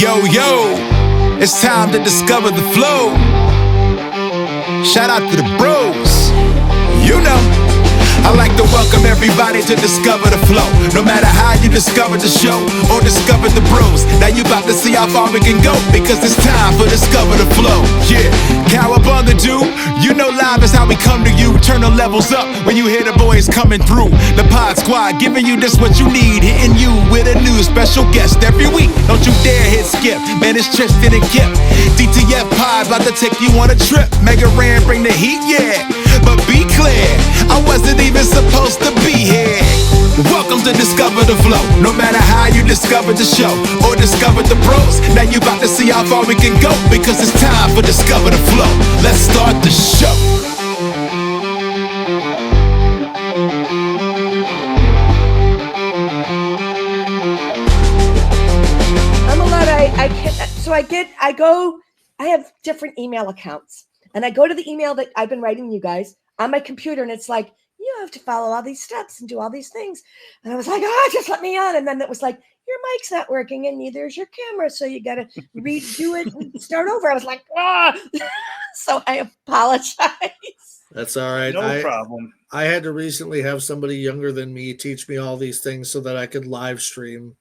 Yo, yo, it's time to discover the flow. Shout out to the bros, you know. I like to welcome everybody to Discover the Flow. No matter how you discover the show or discover the bros, now you about to see how far we can go, because it's time for Discover the Flow. Yeah, cowabunga do, you know live is how we come to you. Turn the levels up when you hear the boys coming through. The Pod Squad giving you just what you need, hitting you with a new special guest every week. Don't you dare hit skip, man, it's Tristan and Kip. DTF Pod about to take you on a trip. Mega Ran bring the heat, yeah. But be clear, I wasn't even supposed to be here. Welcome to Discover the Flow. No matter how you discovered the show or discovered the bros, now you about to see how far we can go, because it's time for Discover the Flow. Let's start the show. I'm a lot. I can't. So I have different email accounts, and I go to the email that I've been writing you guys on my computer, and it's like, you have to follow all these steps and do all these things. And I was like, just let me on. And then it was like, your mic's not working and neither is your camera, so you got to redo it and start over. I was like, So I apologize. That's all right. No problem. I had to recently have somebody younger than me teach me all these things so that I could live stream.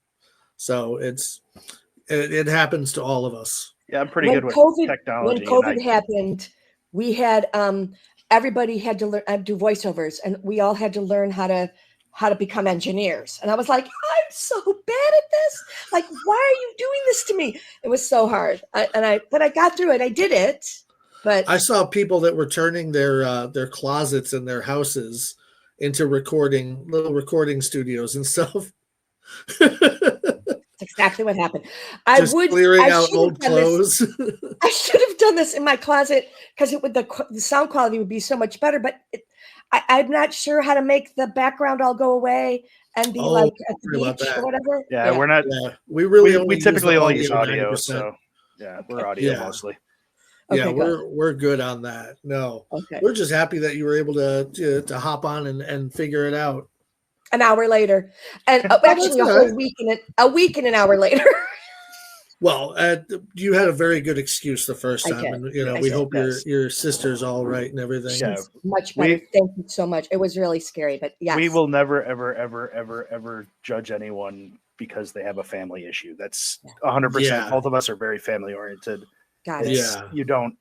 So it happens to all of us. Yeah, I'm pretty good with technology. When COVID happened, we had everybody had to learn do voiceovers, and we all had to learn how to become engineers. And I was like, I'm so bad at this. Like, why are you doing this to me? It was so hard. But I got through it. I did it. But I saw people that were turning their closets in their houses into little recording studios and stuff. That's exactly what happened. Clearing out old clothes. I should have done this in my closet, because the sound quality would be so much better. But I'm not sure how to make the background all go away and be like at the beach or whatever. Yeah, we're not. Yeah. We typically only use audio, 90%. so yeah, we're audio mostly. Yeah, we're good on that. No, we're just happy that you were able to hop on and figure it out. An hour later, and actually a week and an hour later. Well, you had a very good excuse the first time, and we hope your sister's all right and everything. Yeah, much better. Thank you so much. It was really scary, but yes, we will never, ever, ever, ever, ever judge anyone because they have a family issue. That's 100%. Both of us are very family oriented. Got it. Yeah, you don't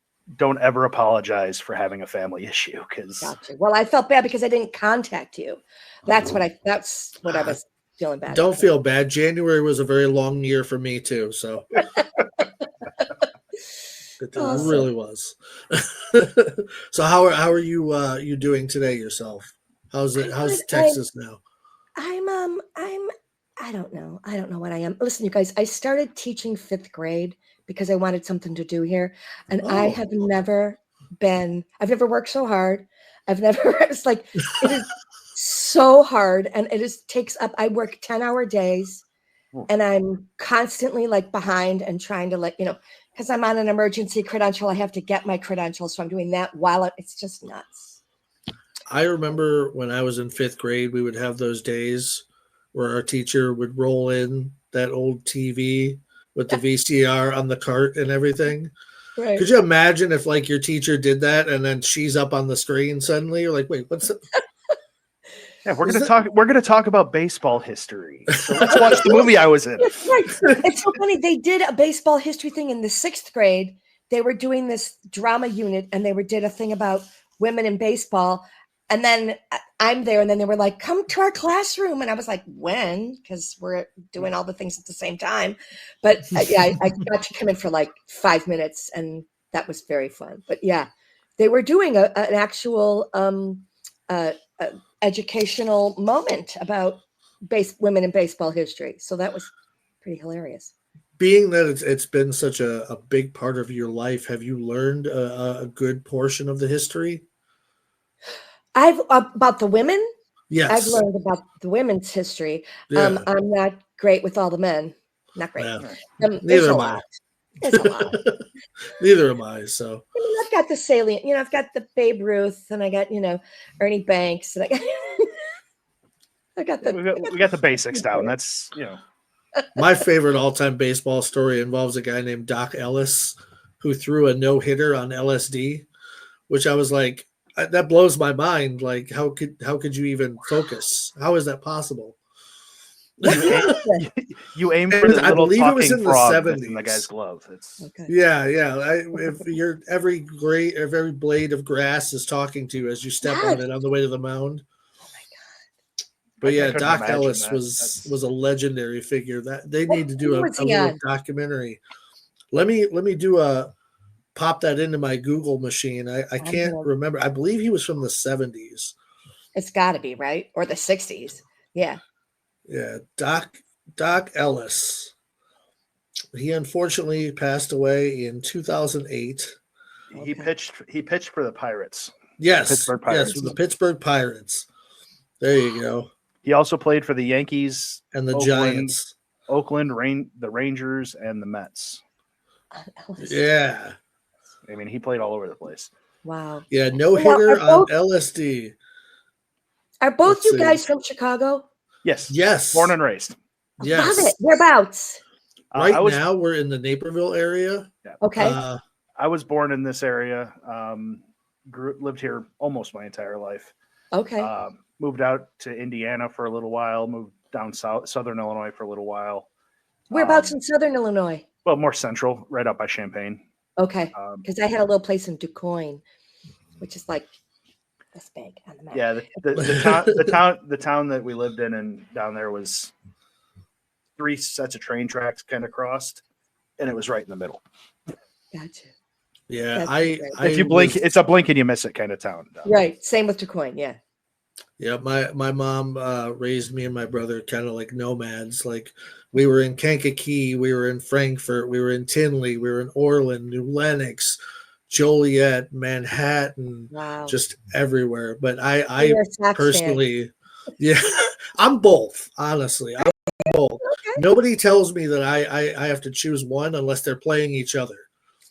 ever apologize for having a family issue, because. Gotcha. Well, I felt bad because I didn't contact you. That's what I was feeling bad. Don't feel bad. January was a very long year for me too, so it really was. So how are you doing today yourself? How's Texas now? I don't know. I don't know what I am. Listen, you guys, I started teaching 5th grade because I wanted something to do here, and I've never worked so hard. It's like, it is so hard, and takes up. I work 10-hour days, and I'm constantly like behind and trying to because I'm on an emergency credential. I have to get my credentials, so I'm doing that while it's just nuts. I remember when I was in 5th grade, we would have those days where our teacher would roll in that old TV with the VCR on the cart and everything. Right. Could you imagine if your teacher did that and then she's up on the screen suddenly? You're like, wait, what's that? Yeah, we're gonna talk about baseball history. So let's watch the movie I was in. That's right. It's so funny. They did a baseball history thing in the 6th grade. They were doing this drama unit, and they did a thing about women in baseball. And then I'm there, and then they were like, "Come to our classroom," and I was like, "When?" Because we're doing all the things at the same time. But I got to come in for 5 minutes, and that was very fun. But yeah, they were doing an actual educational moment about women in baseball history. So that was pretty hilarious. Being that it's been such a big part of your life, have you learned a good portion of the history? About the women? Yes. I've learned about the women's history. Yeah. I'm not great with all the men. Not great. Yeah. Neither am I. There's a lot. Neither am I. So I've got the salient, I've got the Babe Ruth, and I got, Ernie Banks, and I got we got the basics down. That's My favorite all-time baseball story involves a guy named Doc Ellis who threw a no-hitter on LSD, which I was like, that blows my mind. Like, how could you even focus? How is that possible? You aim for the I little believe it was talking in the frog 70s. that's in the guy's glove. It's Okay. Yeah. If you're every blade of grass is talking to you as you step on it on the way to the mound. Oh my God. But yeah, couldn't Doc imagine Ellis that. was a legendary figure. That they What need to do a was he little on? documentary. Let me pop that into my Google machine. I can't remember. I believe he was from the 70s. It's got to be, right? Or the 60s. Yeah. Yeah, Doc Ellis. He unfortunately passed away in 2008. He pitched for the Pirates. Yes, Pittsburgh Pirates. yes, with the Pittsburgh Pirates. There you go. He also played for the Yankees And the Giants, Giants. the Rangers, and the Mets. Yeah. I mean, he played all over the place. Wow. Yeah, no hitter on LSD. Are both you guys from Chicago? Yes. Yes. Born and raised. Yes. Love it. Whereabouts? Right now, we're in the Naperville area. Yeah. Okay. I was born in this area. Lived here almost my entire life. Okay. Moved out to Indiana for a little while. Moved down southern Illinois for a little while. Whereabouts in Southern Illinois? Well, more central, right up by Champaign. Okay. Because I had a little place in DuQuoin, which is like this big on the map. Yeah, the town that we lived in and down there was 3 sets of train tracks kind of crossed, and it was right in the middle. Gotcha. Yeah, if you blink, it's a blink and you miss it kind of town. Right. Same with DuQuoin. Yeah. Yeah, my mom raised me and my brother kind of like nomads. Like we were in Kankakee, we were in Frankfort, we were in Tinley, we were in Orland, New Lenox, Joliet, Manhattan, just everywhere. But I personally, yeah, I'm both. Honestly, I'm both. Okay. Nobody tells me that I have to choose one unless they're playing each other.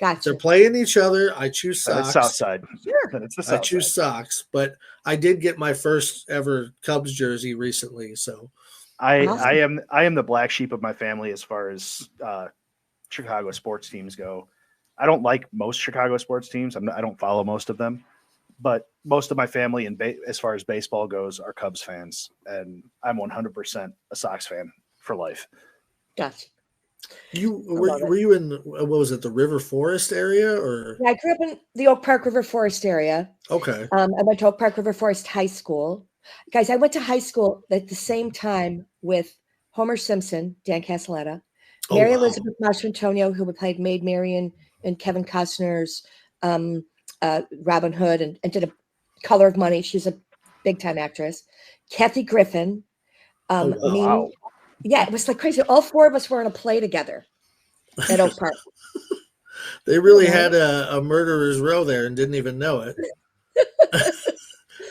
Gotcha. If they're playing each other, I choose Sox. That's South Side. Sure. It's the South I choose Sox, but I did get my first ever Cubs jersey recently. So I am the black sheep of my family as far as Chicago sports teams go. I don't like most Chicago sports teams. I don't follow most of them, but most of my family and as far as baseball goes are Cubs fans, and I'm 100% a Sox fan for life. Gotcha. Were you in what was it, the River Forest area or? Yeah, I grew up in the Oak Park River Forest area. Okay. I went to Oak Park River Forest High School. Guys, I went to high school at the same time with Homer Simpson, Dan Castellaneta, Mary Elizabeth Mastrantonio, who played Maid Marian in Kevin Costner's Robin Hood and did A Color of Money. She's a big time actress. Kathy Griffin. Me. Yeah, it was like crazy. All 4 of us were on a play together at Oak Park. They really had a murderer's row there and didn't even know it.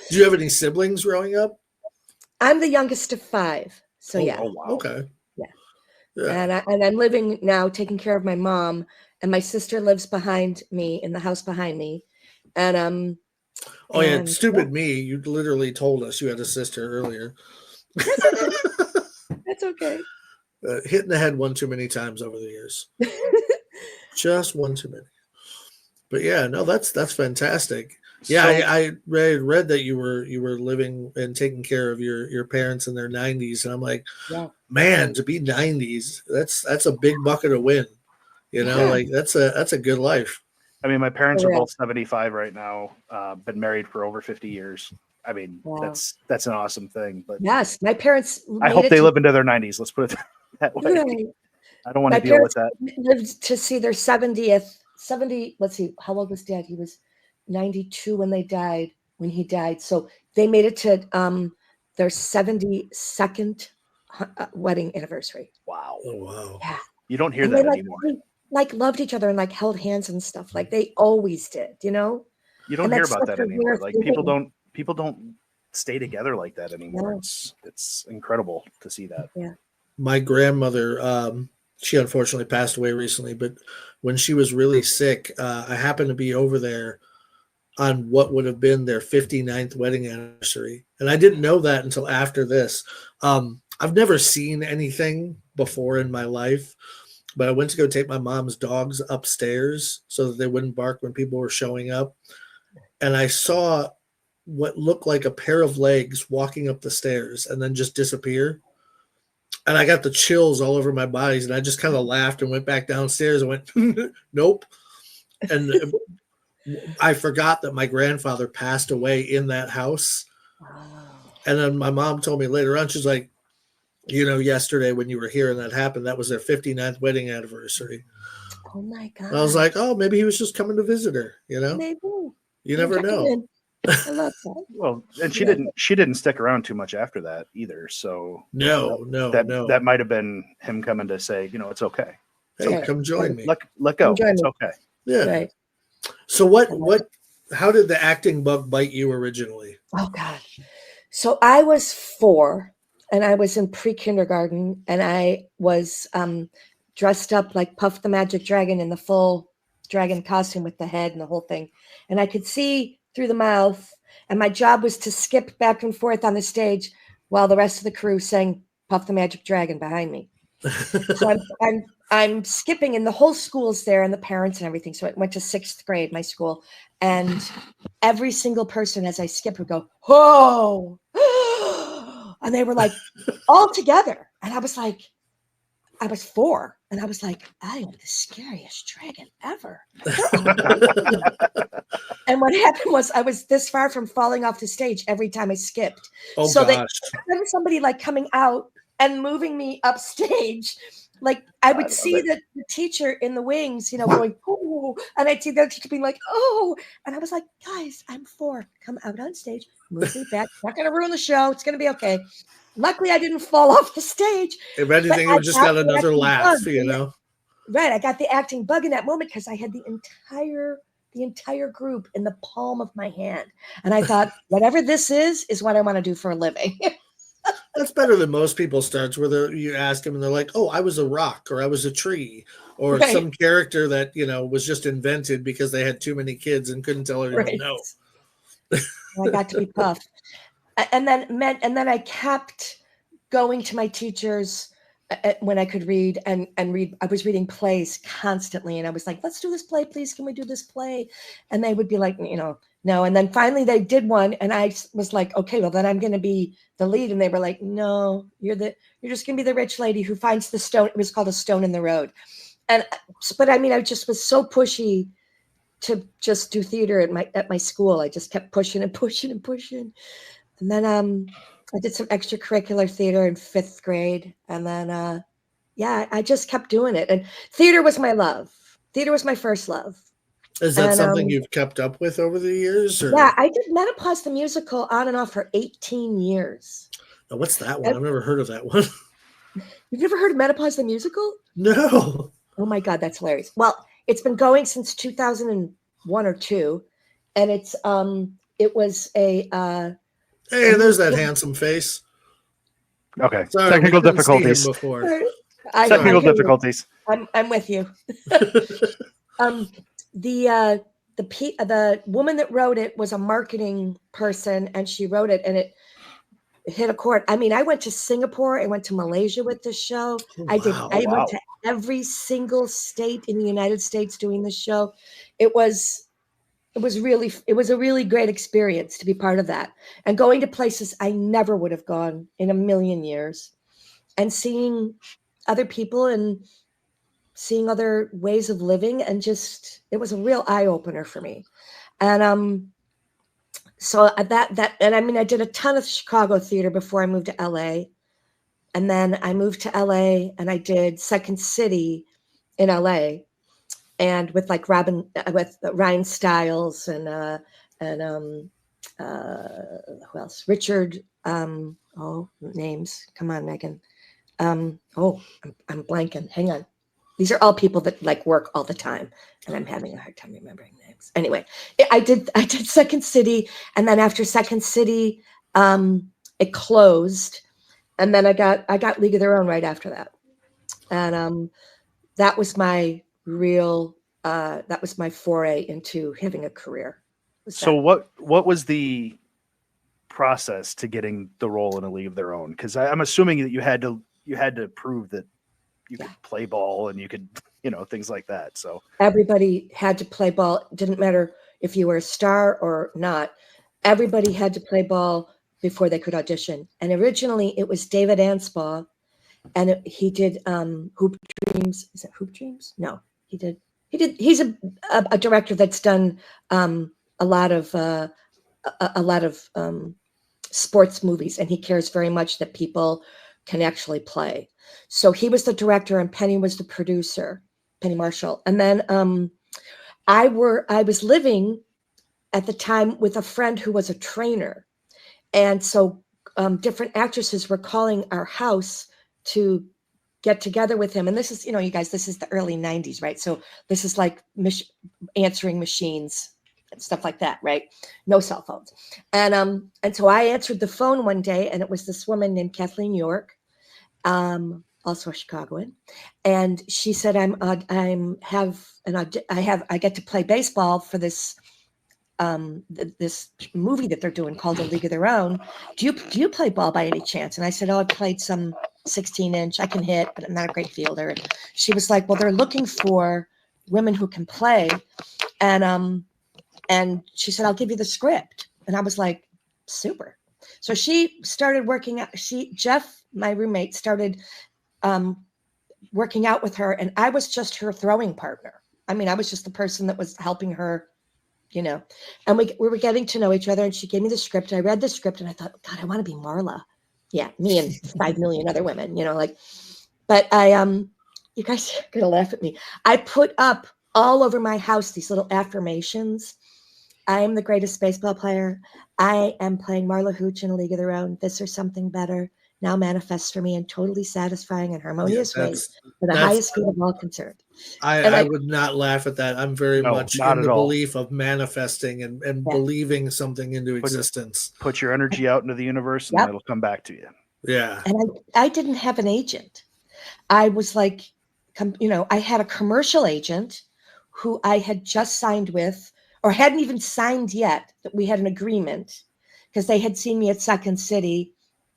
Did you have any siblings growing up? I'm the youngest of 5. So yeah. Oh, wow. Okay. Yeah. And I'm living now, taking care of my mom, and my sister lives behind me in the house behind me. And stupid me. You literally told us you had a sister earlier. That's okay. Hitting the head one too many times over the years. Just one too many. But yeah, no, that's fantastic. Yeah, I read that you were living and taking care of your parents in their 90s, and I'm like, man, to be 90s, that's a big bucket of win. You know, like that's a good life. I mean, my parents are both 75 right now. Been married for over 50 years. I mean, that's an awesome thing. But yes, my parents. I hope they live into their 90s. Let's put it that way. Right. I don't want to deal with that. Lived to see their 70th. 70. Let's see. How old was Dad? He was 92 when he died. So they made it to their 72nd wedding anniversary. Wow. Oh wow. Yeah. You don't hear that anymore. Like loved each other and like held hands and stuff. Like they always did. You know. You don't hear about that anymore. Like people don't stay together like that anymore. It's incredible to see that. Yeah. My grandmother, she unfortunately passed away recently, but when she was really sick, I happened to be over there on what would have been their 59th wedding anniversary. And I didn't know that until after this. I've never seen anything before in my life, but I went to go take my mom's dogs upstairs so that they wouldn't bark when people were showing up. And I saw what looked like a pair of legs walking up the stairs and then just disappear. And I got the chills all over my bodies, and I just kind of laughed and went back downstairs and went, nope. And I forgot that my grandfather passed away in that house. And then my mom told me later on, she's like, yesterday when you were here and that happened, that was their 59th wedding anniversary. Oh my God. And I was like, oh, maybe he was just coming to visit her, Maybe. You never know. I love that. Well, and she didn't stick around too much after that either. So No. that might have been him coming to say, it's okay. Hey, come join me. Let go. It's okay. Yeah. Right. So how did the acting bug bite you originally? Oh God. So I was 4 and I was in pre-kindergarten and I was dressed up like Puff the Magic Dragon in the full dragon costume with the head and the whole thing. And I could see through the mouth, and my job was to skip back and forth on the stage while the rest of the crew sang Puff the Magic Dragon behind me. So I'm skipping, and the whole school's there, and the parents and everything. So I went to 6th grade, my school, and every single person as I skip would go, "Oh!" And they were like all together, and I was 4, and I was like, I am the scariest dragon ever. And what happened was I was this far from falling off the stage every time I skipped. Oh, so gosh. there was somebody like coming out and moving me upstage. Like I would see the teacher in the wings, going, "Oh," and I'd see the teacher being like, "Oh," and I was like, "Guys, I'm 4. Come out on stage, move me back. Not going to ruin the show. It's going to be okay." Luckily, I didn't fall off the stage. If anything, it just got another laugh, Right. I got the acting bug in that moment because I had the entire group in the palm of my hand. And I thought, whatever this is what I want to do for a living. That's better than most people starts where you ask them and they're like, oh, I was a rock or I was a tree or some character that, was just invented because they had too many kids and couldn't tell anyone no. I got to be Puff. And then I kept going to my teachers when I could read and read. I was reading plays constantly, and I was like, "Let's do this play, please. Can we do this play?" And they would be like, no. And then finally they did one, and I was like, "Okay, well then I'm going to be the lead." And they were like, "No, you're just going to be the rich lady who finds the stone." It was called A Stone in the Road, but I mean, I just was so pushy to just do theater at my school. I just kept pushing and pushing and pushing. And then I did some extracurricular theater in 5th grade. And then, I just kept doing it. And theater was my love. Theater was my first love. Is that something you've kept up with over the years? Or? Yeah, I did Menopause the Musical on and off for 18 years. Now, what's that one? I've never heard of that one. You've never heard of Menopause the Musical? No. Oh, my God, that's hilarious. Well, it's been going since 2001 or 2. And it was a... Hey, there's that handsome face. Okay. Sorry, Technical difficulties. Technical difficulties. I'm with you. The woman that wrote it was a marketing person, and she wrote it, and it hit a chord. I mean, I went to Singapore. I went to Malaysia with this show. Oh, I went to every single state in the United States doing this show. It was a really great experience to be part of that, and going to places I never would have gone in a million years, and seeing other people and seeing other ways of living, and just, it was a real eye opener for me. And so and I mean, I did a ton of Chicago theater before I moved to LA, and then I moved to LA and I did Second City in LA. And with with Ryan Stiles and who else? Richard. Names. Come on, Megan. I'm blanking. Hang on. These are all people that work all the time, and I'm having a hard time remembering names. Anyway, I did Second City, and then after Second City, it closed, and then I got League of Their Own right after that, and that was my foray into having a career. So what was the process to getting the role in A League of Their Own? Because I'm assuming that you had to prove that you could play ball and you could, things like that. So everybody had to play ball. It didn't matter if you were a star or not. Everybody had to play ball before they could audition. And originally it was David Anspaugh, and he did Hoop Dreams. Is it Hoop Dreams? No, he did. He's a director that's done a lot of sports movies, and he cares very much that people can actually play. So he was the director, and Penny was the producer, Penny Marshall. And then I was living at the time with a friend who was a trainer, and so different actresses were calling our house to get together with him. And this is, you guys, this is the early 90s, right? So this is like answering machines and stuff like that, right? No cell phones. And so I answered the phone one day, and it was this woman named Kathleen York, also a Chicagoan. And she said, I get to play baseball for this this movie that they're doing called A League of Their Own. Do you play ball by any chance? And I said, I played some 16-inch. I can hit, but I'm not a great fielder. And she was like, well, they're looking for women who can play. And she said, I'll give you the script. And I was like, super. So she started working out. Jeff, my roommate, started working out with her. And I was just her throwing partner. I mean, I was just the person that was helping her, and we were getting to know each other, and she gave me the script. I read the script and I thought, God, I want to be Marla. Yeah. Me and 5 million other women, but you guys are going to laugh at me. I put up all over my house these little affirmations. I am the greatest baseball player. I am playing Marla Hooch in A League of Their Own. This or something better now manifests for me in totally satisfying and harmonious ways for the highest good of all concerned. I would not laugh at that. I'm very much in the belief of manifesting and believing something into existence. Put your energy out into the universe, and it'll come back to you. Yeah. And I didn't have an agent. I was like, I had a commercial agent who I had just signed with, or hadn't even signed yet, that we had an agreement because they had seen me at Second City.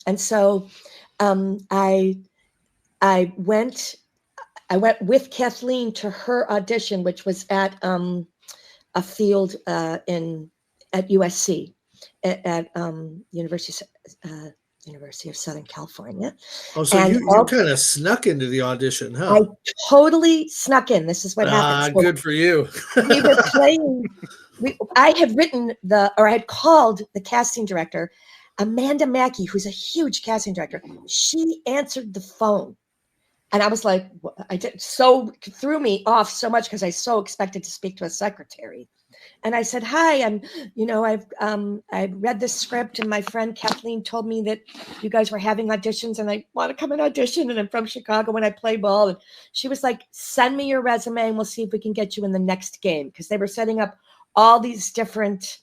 And so I went with Kathleen to her audition, which was at a field at USC at University of Southern California. Oh, so you kind of snuck into the audition, huh? I totally snuck in. This is what happened. Good for you. We were playing. I had called the casting director, Amanda Mackey, who's a huge casting director. She answered the phone. And I was like, threw me off so much because I so expected to speak to a secretary. And I said, hi, I've read this script, and my friend Kathleen told me that you guys were having auditions, and I want to come and audition, and I'm from Chicago and I play ball. And she was like, send me your resume and we'll see if we can get you in the next game. Because they were setting up all these different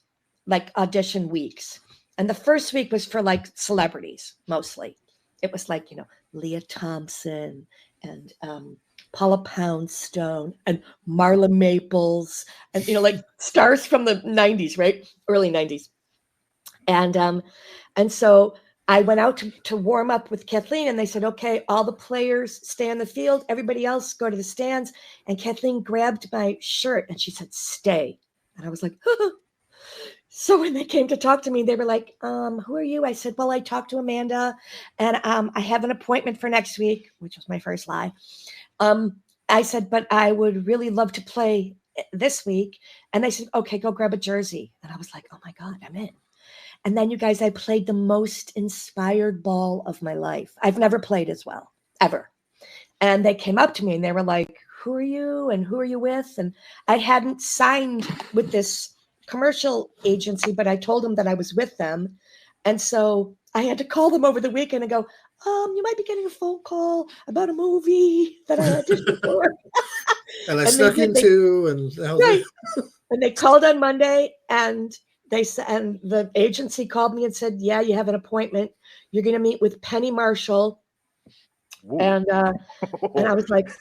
audition weeks. And the first week was for celebrities, mostly. It was Leah Thompson and Paula Poundstone and Marla Maples and, stars from the 90s, right? Early 90s. And so I went out to warm up with Kathleen, and they said, okay, all the players stay on the field. Everybody else go to the stands. And Kathleen grabbed my shirt and she said, stay. And I was like, So when they came to talk to me, they were like, who are you? I said, well, I talked to Amanda, and I have an appointment for next week, which was my first lie. I said, but I would really love to play this week. And they said, okay, go grab a jersey. And I was like, oh my God, I'm in. And then, you guys, I played the most inspired ball of my life. I've never played as well, ever. And they came up to me and they were like, who are you? And who are you with? And I hadn't signed with this commercial agency, but I told them that I was with them. And so I had to call them over the weekend and go, you might be getting a phone call about a movie that I auditioned for. And I snuck into, and they called on Monday, and they said, and the agency called me and said, yeah, you have an appointment. You're going to meet with Penny Marshall. Whoa. And I was like,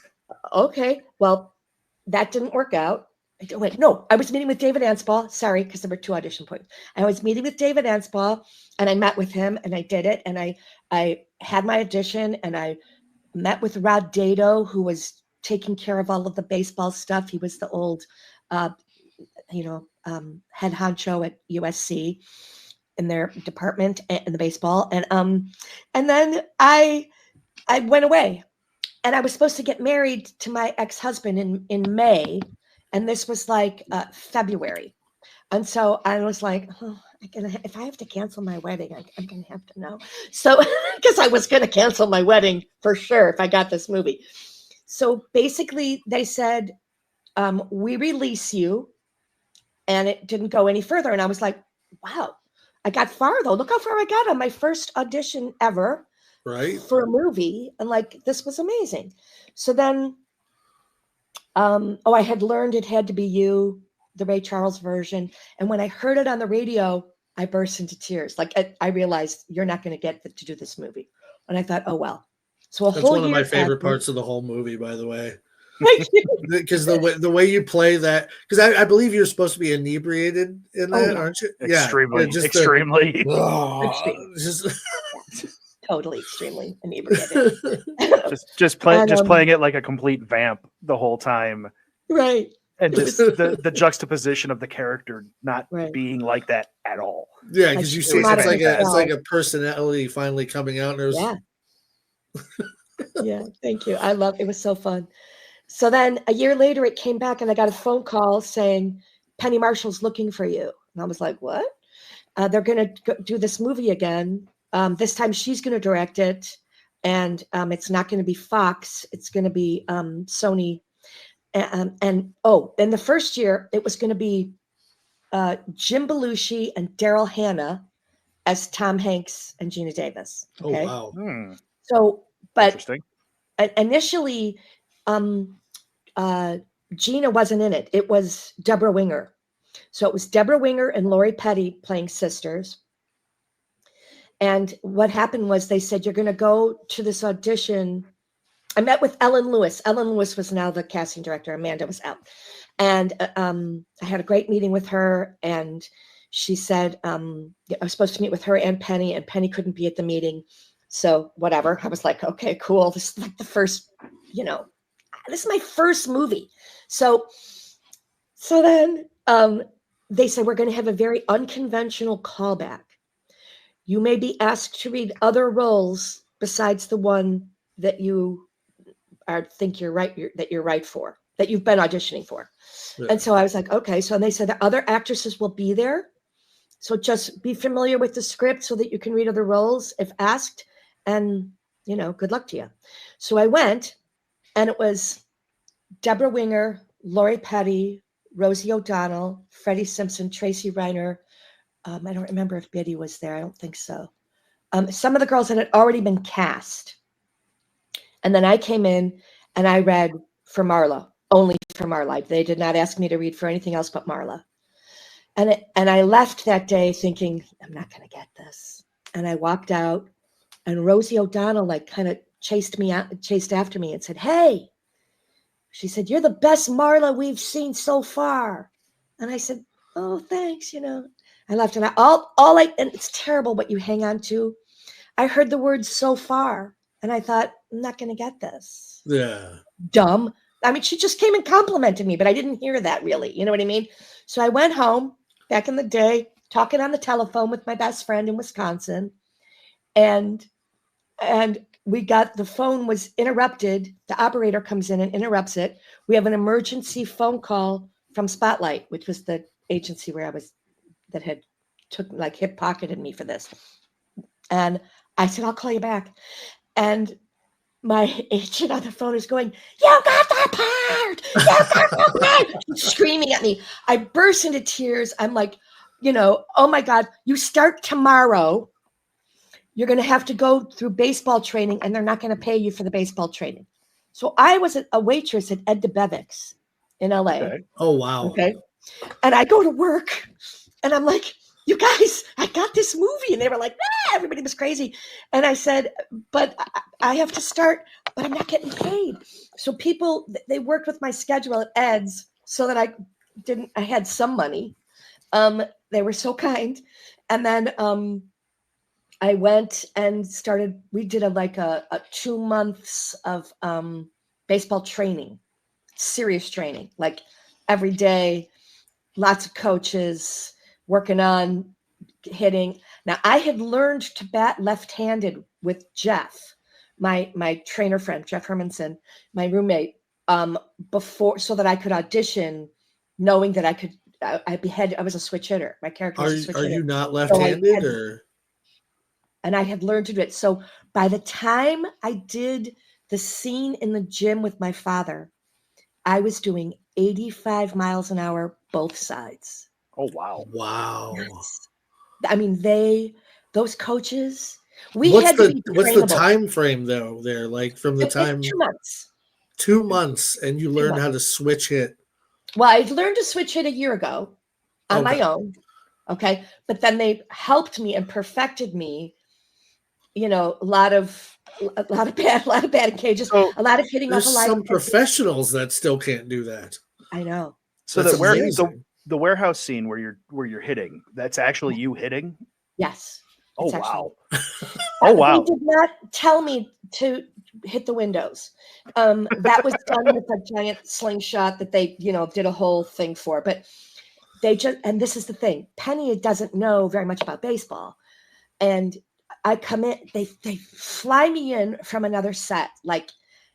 okay, well, that didn't work out. wait, no, I was meeting with David Anspaugh. Sorry, because there were 2 audition points. I was meeting with David Anspaugh, and I met with him, and I did it, and I had my audition, and I met with Rod Dado, who was taking care of all of the baseball stuff. He was the old, head honcho at USC in their department in the baseball, and then I went away, and I was supposed to get married to my ex-husband in May, and this was like February, and so I was like, oh, if I have to cancel my wedding, I'm going to have to know. So, because I was going to cancel my wedding for sure if I got this movie. So basically, they said, we release you, and it didn't go any further. And I was like, wow, I got far though. Look how far I got on my first audition ever, Right. for a movie. And like, this was amazing. So then, I had learned It Had to Be You, the Ray Charles version. And when I heard it on the radio, I burst into tears. Like I realized you're not going to get to do this movie. And I thought, oh, well. So That's one of my favorite parts of the whole movie, by the way. Thank you. Because the way you play that, because I believe you're supposed to be inebriated in that, aren't you? Extremely, just extremely. Totally extremely inebriated. just playing it like a complete vamp the whole time. Right. And just the juxtaposition of the character not Right. being like that at all. Yeah, because you see it's like a personality finally coming out. And Yeah. Yeah, thank you. I love it. Was so fun. So then a year later, it came back and I got a phone call saying, Penny Marshall's looking for you. And I was like, what? They're going to do this movie again. This time she's going to direct it. And it's not going to be Fox. It's going to be Sony. And in the first year, it was going to be Jim Belushi and Daryl Hannah as Tom Hanks and Gina Davis. Okay? Oh, wow. So, but Interesting. Initially, Gina wasn't in it. It was Deborah Winger. So it was Deborah Winger and Lori Petty playing sisters. And what happened was they said, you're going to go to this audition. I met with Ellen Lewis. Ellen Lewis was now the casting director. Amanda was out. And I had a great meeting with her. And she said, I was supposed to meet with her and Penny couldn't be at the meeting. So whatever. I was like, okay, cool. This is like the first, this is my first movie. So then they said, we're going to have a very unconventional callback. You may be asked to read other roles besides the one that you think you're right for, that you've been auditioning for. Yeah. And so I was like, okay. So they said the other actresses will be there. So just be familiar with the script so that you can read other roles if asked. And, good luck to you. So I went, and it was Deborah Winger, Lori Petty, Rosie O'Donnell, Freddie Simpson, Tracy Reiner. I don't remember if Biddy was there. I don't think so. Some of the girls that had already been cast. And then I came in and I read for Marla, only for Marla. They did not ask me to read for anything else but Marla. And I left that day thinking, I'm not going to get this. And I walked out, and Rosie O'Donnell kind of chased after me and said, hey, she said, you're the best Marla we've seen so far. And I said, oh, thanks. I left, and and it's terrible what you hang on to. I heard the word so far, and I thought, I'm not going to get this. Yeah. Dumb. I mean, she just came and complimented me, but I didn't hear that really. You know what I mean? So I went home back in the day, talking on the telephone with my best friend in Wisconsin. And the phone was interrupted. The operator comes in and interrupts it. We have an emergency phone call from Spotlight, which was the agency where I was, that had hip pocketed me for this. And I said, I'll call you back. And my agent on the phone is going, you got that part! You got that part! Screaming at me. I burst into tears. I'm like, oh my God, you start tomorrow. You're going to have to go through baseball training, and they're not going to pay you for the baseball training. So I was a waitress at Ed DeBevick's in LA. Okay. Oh, wow. Okay. And I go to work, and I'm like, you guys, I got this movie. And they were like, everybody was crazy. And I said, but I have to start, but I'm not getting paid. So people, they worked with my schedule at Ed's so that I had some money. They were so kind. And then I went and we did a 2 months of baseball training, serious training, like every day, lots of coaches working on hitting. Now I had learned to bat left-handed with Jeff, my trainer friend, Jeff Hermanson, my roommate, before, so that I could audition, knowing that I was a switch hitter. My character was a switch hitter. Are you not left-handed or? And I had learned to do it. So by the time I did the scene in the gym with my father, I was doing 85 miles an hour, both sides. Oh, wow. Wow. Yes. I mean, those coaches, what's the time frame though there? Like from the time 2 months. 2 months, and you learned how to switch hit. Well, I learned to switch hit a year ago on my own. Okay. But then they helped me and perfected me. You know, a lot of batting cages, So a lot of hitting off a line. Some professionals that still can't do that. I know. So the warehouse scene where you're hitting, that's actually you hitting? Yes. Oh wow. Oh wow. They did not tell me to hit the windows. That was done with a giant slingshot that they, did a whole thing for. But and this is the thing, Penny doesn't know very much about baseball. And I come in, they fly me in from another set. Like,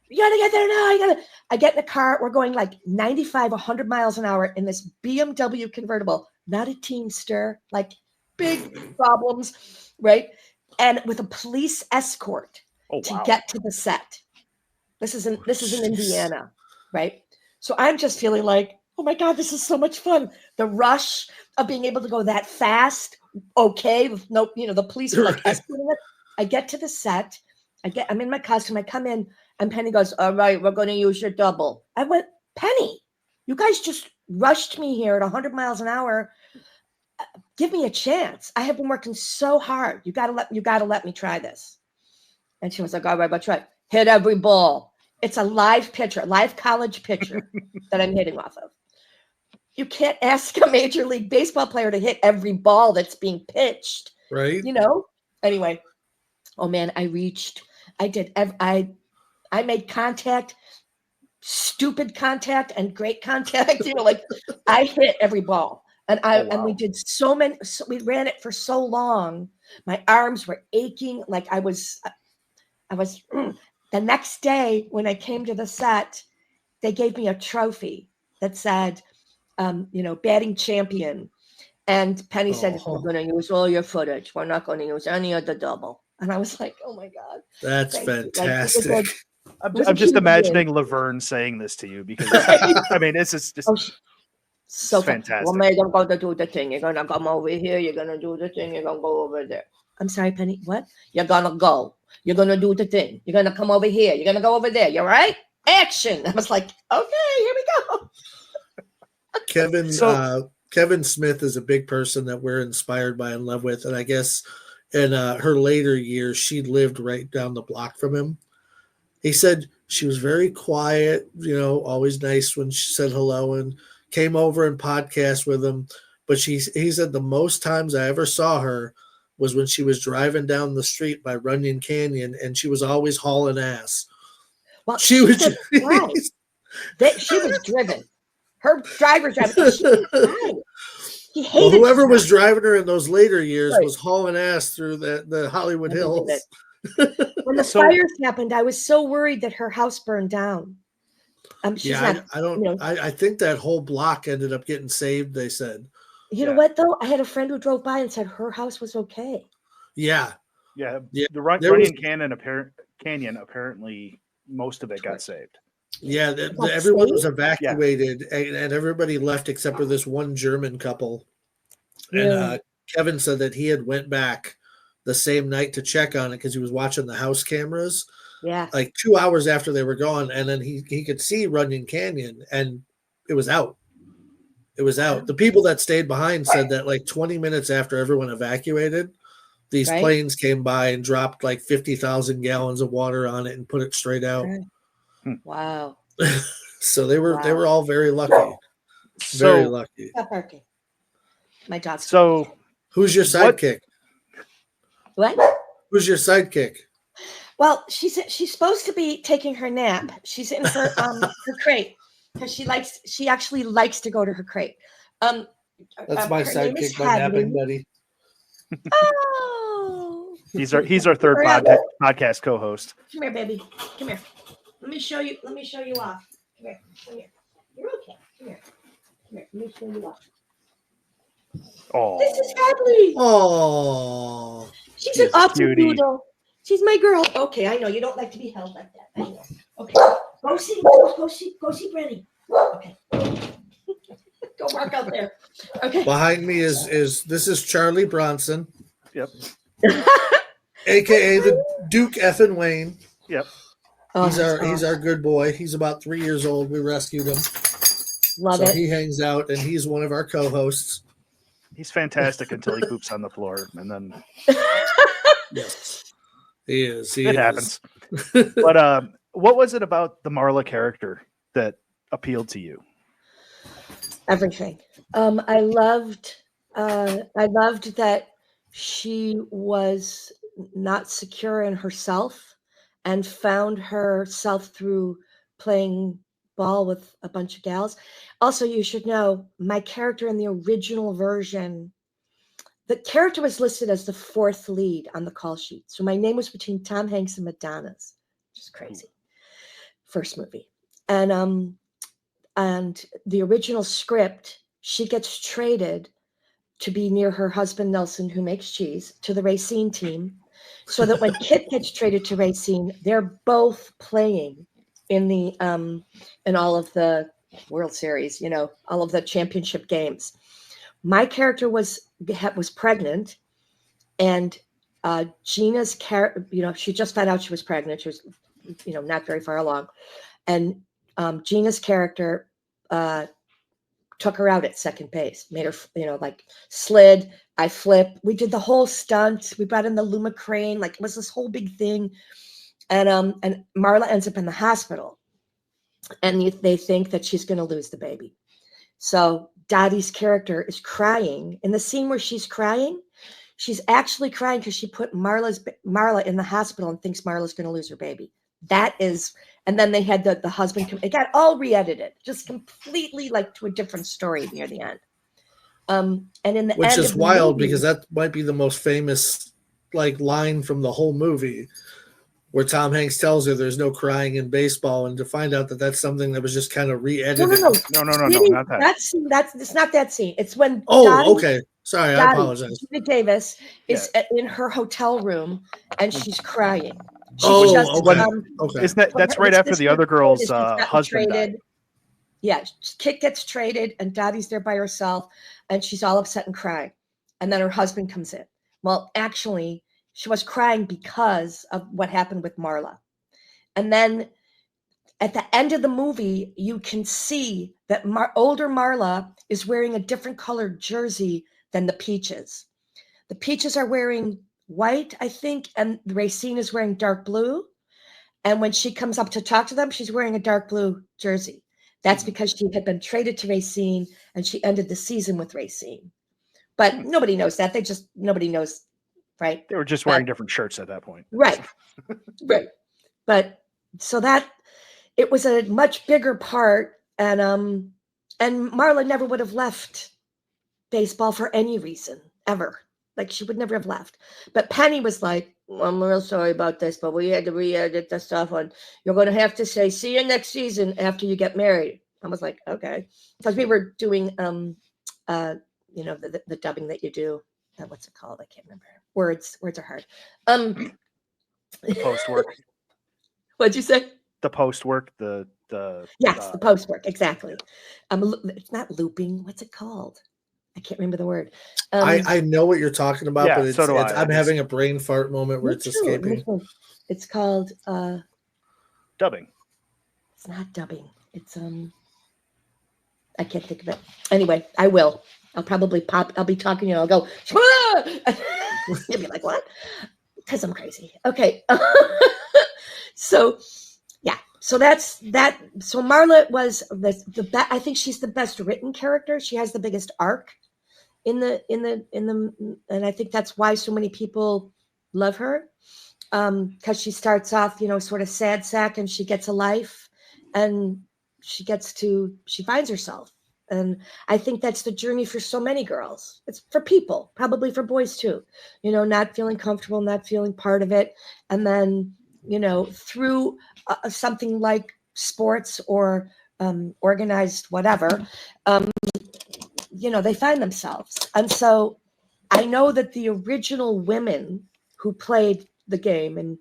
you gotta get there now. I get in the car. We're going like 95, 100 miles an hour in this BMW convertible, not a Teamster, like big problems, right? And with a police escort to get to the set. This is in Indiana, right? So I'm just feeling like, oh my God, this is so much fun. The rush of being able to go that fast. Okay, with no, the police were like escorting it. I get to the set. I'm in my costume. I come in, and Penny goes, "All right, we're going to use your double." I went, Penny, you guys just rushed me here at 100 miles an hour. Give me a chance. I have been working so hard. You gotta let me try this. And she was like, "All right, but try. Hit every ball." It's a live college pitcher that I'm hitting off of. You can't ask a Major League Baseball player to hit every ball that's being pitched. Right. Anyway. Oh man, I made contact, stupid contact and great contact. Like I hit every ball. And and we did we ran it for so long. My arms were aching. Like I was the next day when I came to the set, they gave me a trophy that said, batting champion. And Penny said, "We're going to use all your footage. We're not going to use any of the double." And I was like, "Oh my God, that's fantastic." I'm just imagining Laverne saying this to you because I mean, it's just so fantastic. Well, Megan, going to do the thing. You're going to come over here. You're going to do the thing. You're going to go over there. I'm sorry, Penny. What? You're going to go. You're going to do the thing. You're going to come over here. You're going to go over there. You're right. Action. I was like, okay, here we go. Kevin Smith is a big person that we're inspired by and love with. And I guess in her later years, she lived right down the block from him. He said she was very quiet, always nice when she said hello and came over and podcast with him. But he said the most times I ever saw her was when she was driving down the street by Runyon Canyon, and she was always hauling ass. Well, she was driven. Her driver's driving. Whoever was driving her in those later years was hauling ass through the Hollywood Hills. When the fires happened, I was so worried that her house burned down. I think that whole block ended up getting saved, they said. You know what, though? I had a friend who drove by and said her house was okay. Yeah. Yeah. The Runyon Canyon, apparently, most of it got saved. Yeah, everyone was evacuated, and everybody left except for this one German couple. Yeah. And Kevin said that he had went back the same night to check on it because he was watching the house cameras. Yeah, like 2 hours after they were gone, and then he could see Runyon Canyon, and it was out. It was out. The people that stayed behind said that like 20 minutes after everyone evacuated, these planes came by and dropped like 50,000 gallons of water on it and put it straight out. Wow. So they were all very lucky. Very So, lucky. Stop barking. My dog's. so Who's your sidekick? What? Who's your sidekick? Well, she's supposed to be taking her nap. She's in her crate because she actually likes to go to her crate. That's my her name is sidekick, my napping Hadley. buddy. Oh, he's our third Hurry up. podcast co-host. Come here, baby. Come here. Let me show you off. Come here. Come here. You're okay. Come here. Come here. Let me show you off. Oh, This is Hadley. Oh, She's an awesome cutie. doodle. She's my girl. Okay, I know you don't like to be held like that. I know. Okay, go see Brenny. Okay, go work out there. Okay. behind me is this is Charlie Bronson, Yep. aka the Duke effing Wayne. Yep. Oh, He's our good boy. He's about 3 years old. We rescued him. love So it. he hangs out, and he's one of our co-hosts. He's fantastic until he poops on the floor, and then Yes, he is. it happens. But what was it about the Marla character that appealed to you? Everything. I loved that she was not secure in herself and found herself through playing ball with a bunch of gals. Also, you should know my character in the original version, the character was listed as the fourth lead on the call sheet. So my name was between Tom Hanks and Madonna's, which is crazy. First movie. And the original script, she gets traded to be near her husband, Nelson, who makes cheese, to the Racine team. So that when Kit gets traded to Racine, they're both playing in the in all of the World Series, all of the championship games. My character was pregnant, and Gina's character, she just found out she was pregnant. She was, not very far along, and Gina's character took her out at second base, made her, slid. I flip. We did the whole stunt. We brought in the Luma crane. It was this whole big thing. And Marla ends up in the hospital, and they think that she's going to lose the baby. So Dottie's character is crying. In the scene where she's crying, she's actually crying because she put Marla in the hospital and thinks Marla's going to lose her baby. That is, and then they had the husband. It got all re-edited, just completely to a different story near the end. And in the Which end is of the wild movie, because that might be the most famous line from the whole movie, where Tom Hanks tells her there's no crying in baseball, and to find out that that's something that was just kind of re-edited. No, not that. It's not that scene. It's when okay. Sorry, I apologize. Gina Davis is in her hotel room and she's crying. Okay. Isn't that's right after the other girl's husband died? Yeah, Kit gets traded and Dottie's there by herself and she's all upset and crying. And then her husband comes in. Well, actually, she was crying because of what happened with Marla. And then at the end of the movie, you can see that older Marla is wearing a different colored jersey than the Peaches. The Peaches are wearing white, I think, and Racine is wearing dark blue. And when she comes up to talk to them, she's wearing a dark blue jersey. That's because she had been traded to Racine and she ended the season with Racine. But nobody knows that. Nobody knows, right? They were just wearing different shirts at that point. Right. Right. But so that it was a much bigger part. And Marla never would have left baseball for any reason ever. She would never have left. But Penny was like, I'm real sorry about this, but we had to re-edit the stuff on. You're going to have to say, see you next season after you get married. I was like, okay. Because we were doing, the dubbing that you do. What's it called? I can't remember. Words are hard. The post work. What'd you say? The post work. The post work. Exactly. It's not looping. What's it called? I can't remember the word. I know what you're talking about, yeah, but so do I. I'm having a brain fart moment where it's escaping. It's called dubbing. It's not dubbing. It's I can't think of it. Anyway, I will. I'll probably pop. I'll be talking, I'll go, you'll be like, what? Because I'm crazy. Okay. So So that's that. So Marla was I think she's the best written character. She has the biggest arc and I think that's why so many people love her. Because she starts off, sort of sad sack, and she gets a life, and she finds herself. And I think that's the journey for so many girls. It's for people, probably for boys too, not feeling comfortable, not feeling part of it. And then, through something like sports or organized whatever, they find themselves. And so I know that the original women who played the game and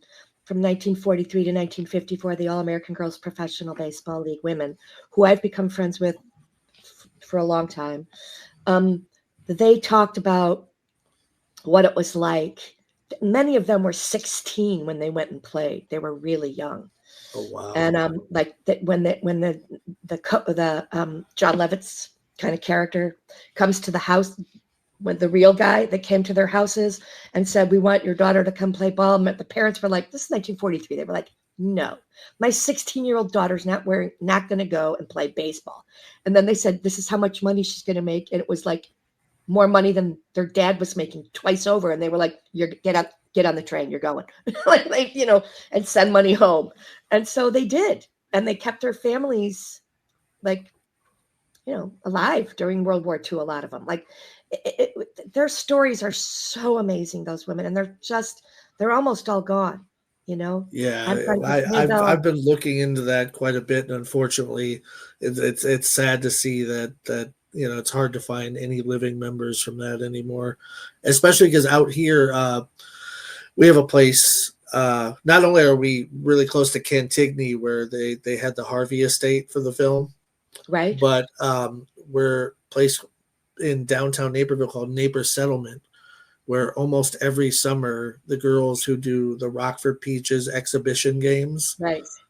from 1943 to 1954, the All-American Girls Professional Baseball League women, who I've become friends with for a long time, they talked about what it was like. Many of them were 16 when they went and played. They were really young. Oh wow! And when the John Levitt's kind of character comes to the house, when the real guy that came to their houses and said, "We want your daughter to come play ball," the parents were like, "This is 1943." They were like, "No, my 16-year-old daughter's not going to go and play baseball." And then they said, "This is how much money she's going to make," and it was like more money than their dad was making twice over. And they were like, "You're get on the train, you're going," like and send money home. And so they did, and they kept their families alive during World War II. A lot of them, their stories are so amazing. Those women, and they're almost all gone. Yeah, I've been looking into that quite a bit, and unfortunately, it's sad to see that it's hard to find any living members from that anymore, especially because out here we have a place. Not only are we really close to Cantigny, where they had the Harvey estate for the film, right? But we're placed in downtown Naperville called Naper Settlement, where almost every summer the girls who do the Rockford Peaches exhibition games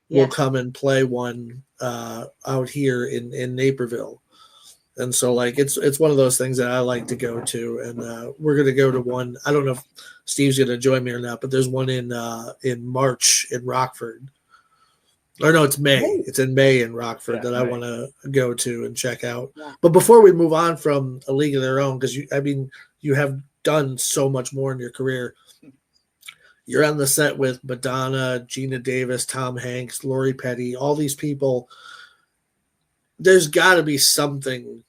will come and play one out here in Naperville. And so it's one of those things that I like to go to, and we're going to go to one. I don't know if Steve's going to join me or not, but there's one in March in Rockford. Or no, it's May. It's in May in Rockford that I want to go to and check out. Yeah. But before we move on from A League of Their Own, because you have done so much more in your career. You're on the set with Madonna, Gina Davis, Tom Hanks, Lori Petty, all these people. There's got to be something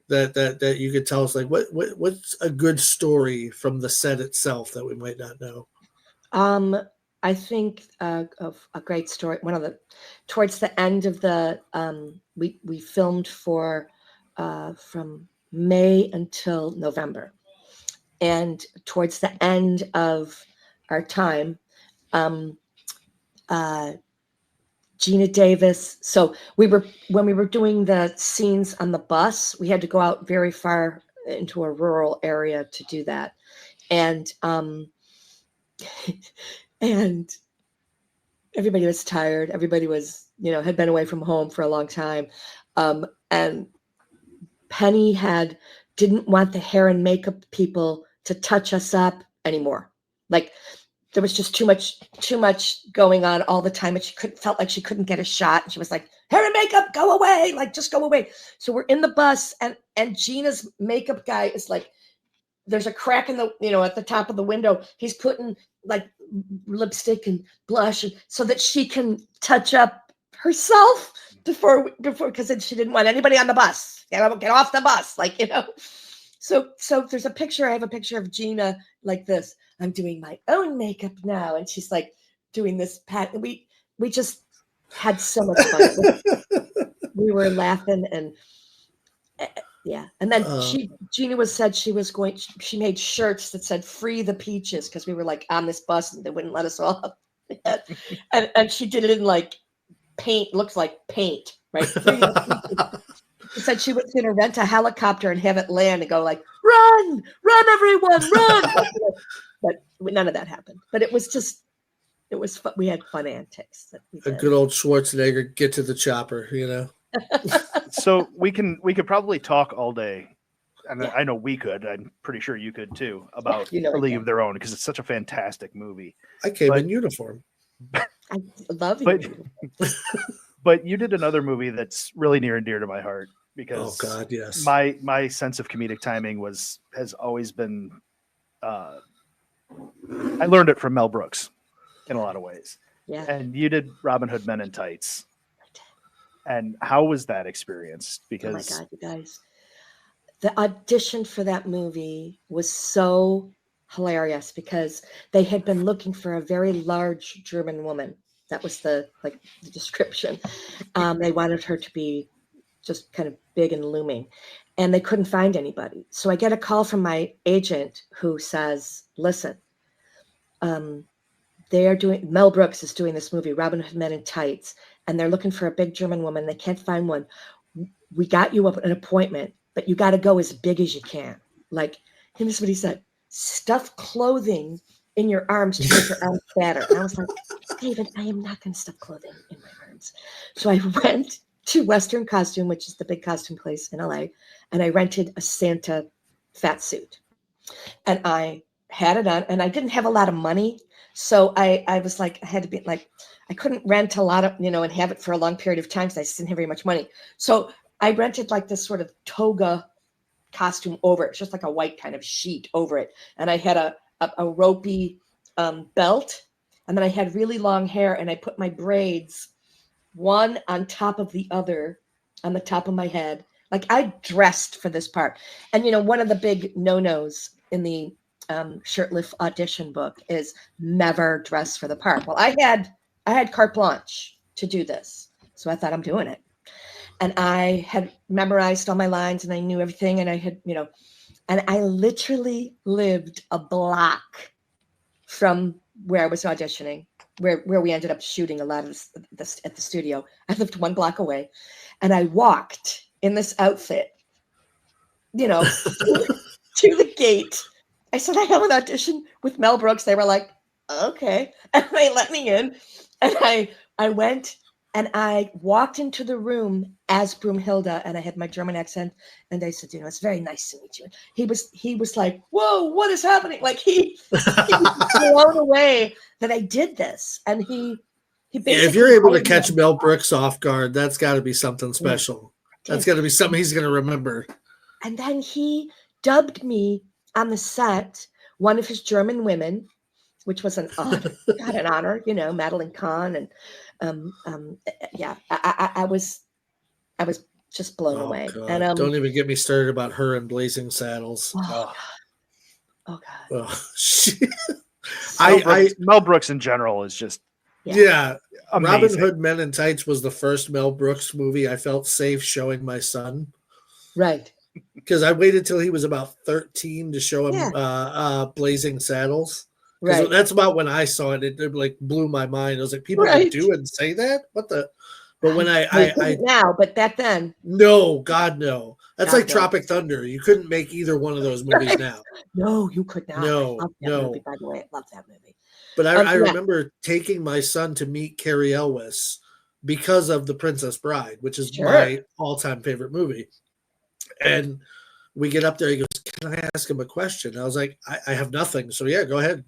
that you could tell us, what's a good story from the set itself that we might not know. I think of a great story. Towards the end of the we filmed for from May until November, and towards the end of our time, Gina Davis. So when we were doing the scenes on the bus, we had to go out very far into a rural area to do that, and and everybody was tired. Everybody was, had been away from home for a long time, and Penny didn't want the hair and makeup people to touch us up anymore. There was just too much going on all the time, and she felt like she couldn't get a shot. And she was like, "Hair and makeup, go away! Just go away." So we're in the bus, and Gina's makeup guy is like, there's a crack in the, at the top of the window. He's putting lipstick and blush, so that she can touch up herself before, because she didn't want anybody on the bus. Get off the bus, So there's a picture. I have a picture of Gina like this. "I'm doing my own makeup now," and she's doing this pat. We just had so much fun. We were laughing, and yeah. And then Gina said she made shirts that said "Free the Peaches," because we were on this bus and they wouldn't let us off. and she did it in paint, looks like paint, right? She said she was going to rent a helicopter and have it land and go "Run, everyone, run!" But none of that happened. But it was fun. We had fun antics. A good old Schwarzenegger get to the chopper, So we could probably talk all day, and I know we could. I'm pretty sure you could too, about A League of Their Own, because it's such a fantastic movie. I came in uniform. I love But you. but you did another movie that's really near and dear to my heart Oh because God, yes. my sense of comedic timing has always been I learned it from Mel Brooks in a lot of ways. Yeah. And you did Robin Hood Men in Tights. And how was that experience? Oh my Because God, you guys. The audition for that movie was so hilarious because they had been looking for a very large German woman. That was the description. They wanted her to be just kind of big and looming, and they couldn't find anybody. So I get a call from my agent who says, "Listen, Mel Brooks is doing this movie, Robin Hood Men in Tights, and they're looking for a big German woman. They can't find one. We got you an appointment, but you got to go as big as you can." Like, and this is what he said: stuff clothing in your arms to make your arms fatter. And I was like, David, I am not going to stuff clothing in my arms. So I went to Western Costume, which is the big costume place in LA, and I rented a Santa fat suit. And I had it on, and I didn't have a lot of money. So I was like, I had to be like, I couldn't rent a lot of, and have it for a long period of time because I just didn't have very much money. So I rented like this sort of toga costume over it, just like a white kind of sheet over it. And I had a ropey belt, and then I had really long hair, and I put my braids one on top of the other on the top of my head. Like, I dressed for this part. And, one of the big no-nos in the shirtless audition book is never dress for the part. Well, I had carte blanche to do this. So I thought, I'm doing it. And I had memorized all my lines, and I knew everything. And I had, and I literally lived a block from where I was auditioning, where we ended up shooting a lot of this at the studio. I lived one block away, and I walked in this outfit, to the gate. I said, I have an audition with Mel Brooks. They were like, okay. And they let me in. And I went, and I walked into the room as Broomhilda, and I had my German accent. And they said, it's very nice to meet you. He was like, whoa, what is happening? Like, he was blown away that I did this. And he basically, if you're able to catch Mel Brooks off guard, that's got to be something special. Yeah, that's got to be something he's going to remember. And then he dubbed me on the set one of his German women, which was an honor, Madeline Kahn. And yeah, I was just blown away. God. And don't even get me started about her in Blazing Saddles. Oh God. Oh, Mel Brooks in general is just amazing. Robin Hood Men in Tights was the first Mel Brooks movie I felt safe showing my son. Right. Because I waited till he was about 13 to show him Blazing Saddles. Right. That's about when I saw it. It like blew my mind. I was like, people can do and say that? What the? But when I now, but back then. No, God, no. That's like Tropic Thunder. You couldn't make either one of those movies now. No, you could not. No. Movie, by the way, I love that movie. But I remember taking my son to meet Carrie Elwes because of The Princess Bride, which is my all-time favorite movie. And we get up there. He goes, "Can I ask him a question?" I was like, I have nothing. So yeah, go ahead.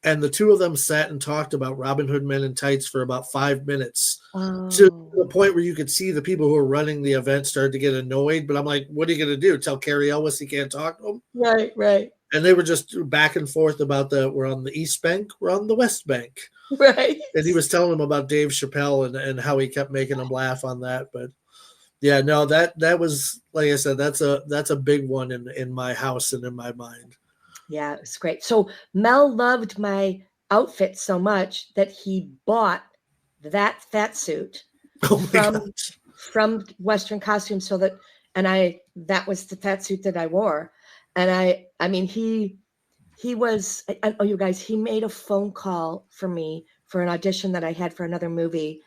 And the two of them sat and talked about Robin Hood Men in Tights for about 5 minutes to the point where you could see the people who were running the event started to get annoyed. But I'm like, what are you going to do? Tell Carrie Elwes he can't talk to him? Right. And they were just back and forth about we're on the East Bank, we're on the West Bank. Right. And he was telling them about Dave Chappelle and how he kept making them laugh on that. But yeah, no, that was, like I said, that's a big one in my house and in my mind. Yeah, it was great. So Mel loved my outfit so much that he bought that fat suit from Western Costume, that was the fat suit that I wore. And I mean, he was, you guys, he made a phone call for me for an audition that I had for another movie.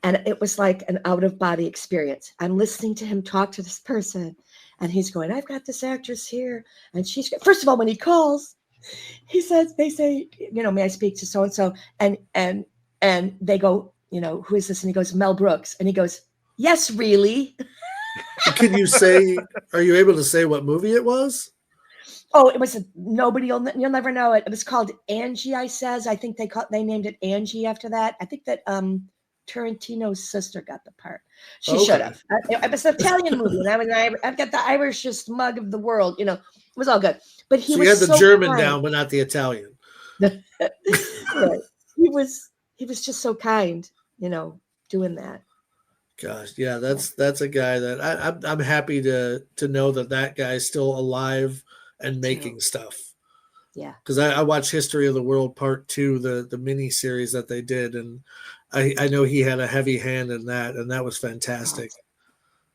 And it was like an out-of-body experience. I'm listening to him talk to this person, and he's going, I've got this actress here. And she's, first of all, when he calls, they say, may I speak to so-and-so? And they go, who is this? And he goes, Mel Brooks. And he goes, yes, really? Are you able to say what movie it was? Oh, it was nobody. You'll never know it. It was called Angie. I think they named it Angie after that. I think that Tarantino's sister got the part. She should have. It was an Italian movie, and I've got the Irishest mug of the world. It was all good. But he was you had the so German kind. down, but not the Italian. Right. He was just so kind. Doing that. Gosh, yeah, that's a guy that I'm happy to know that guy's still alive and making stuff. Yeah, because I watched History of the World Part 2, the mini series that they did, and I know he had a heavy hand in that, and that was fantastic.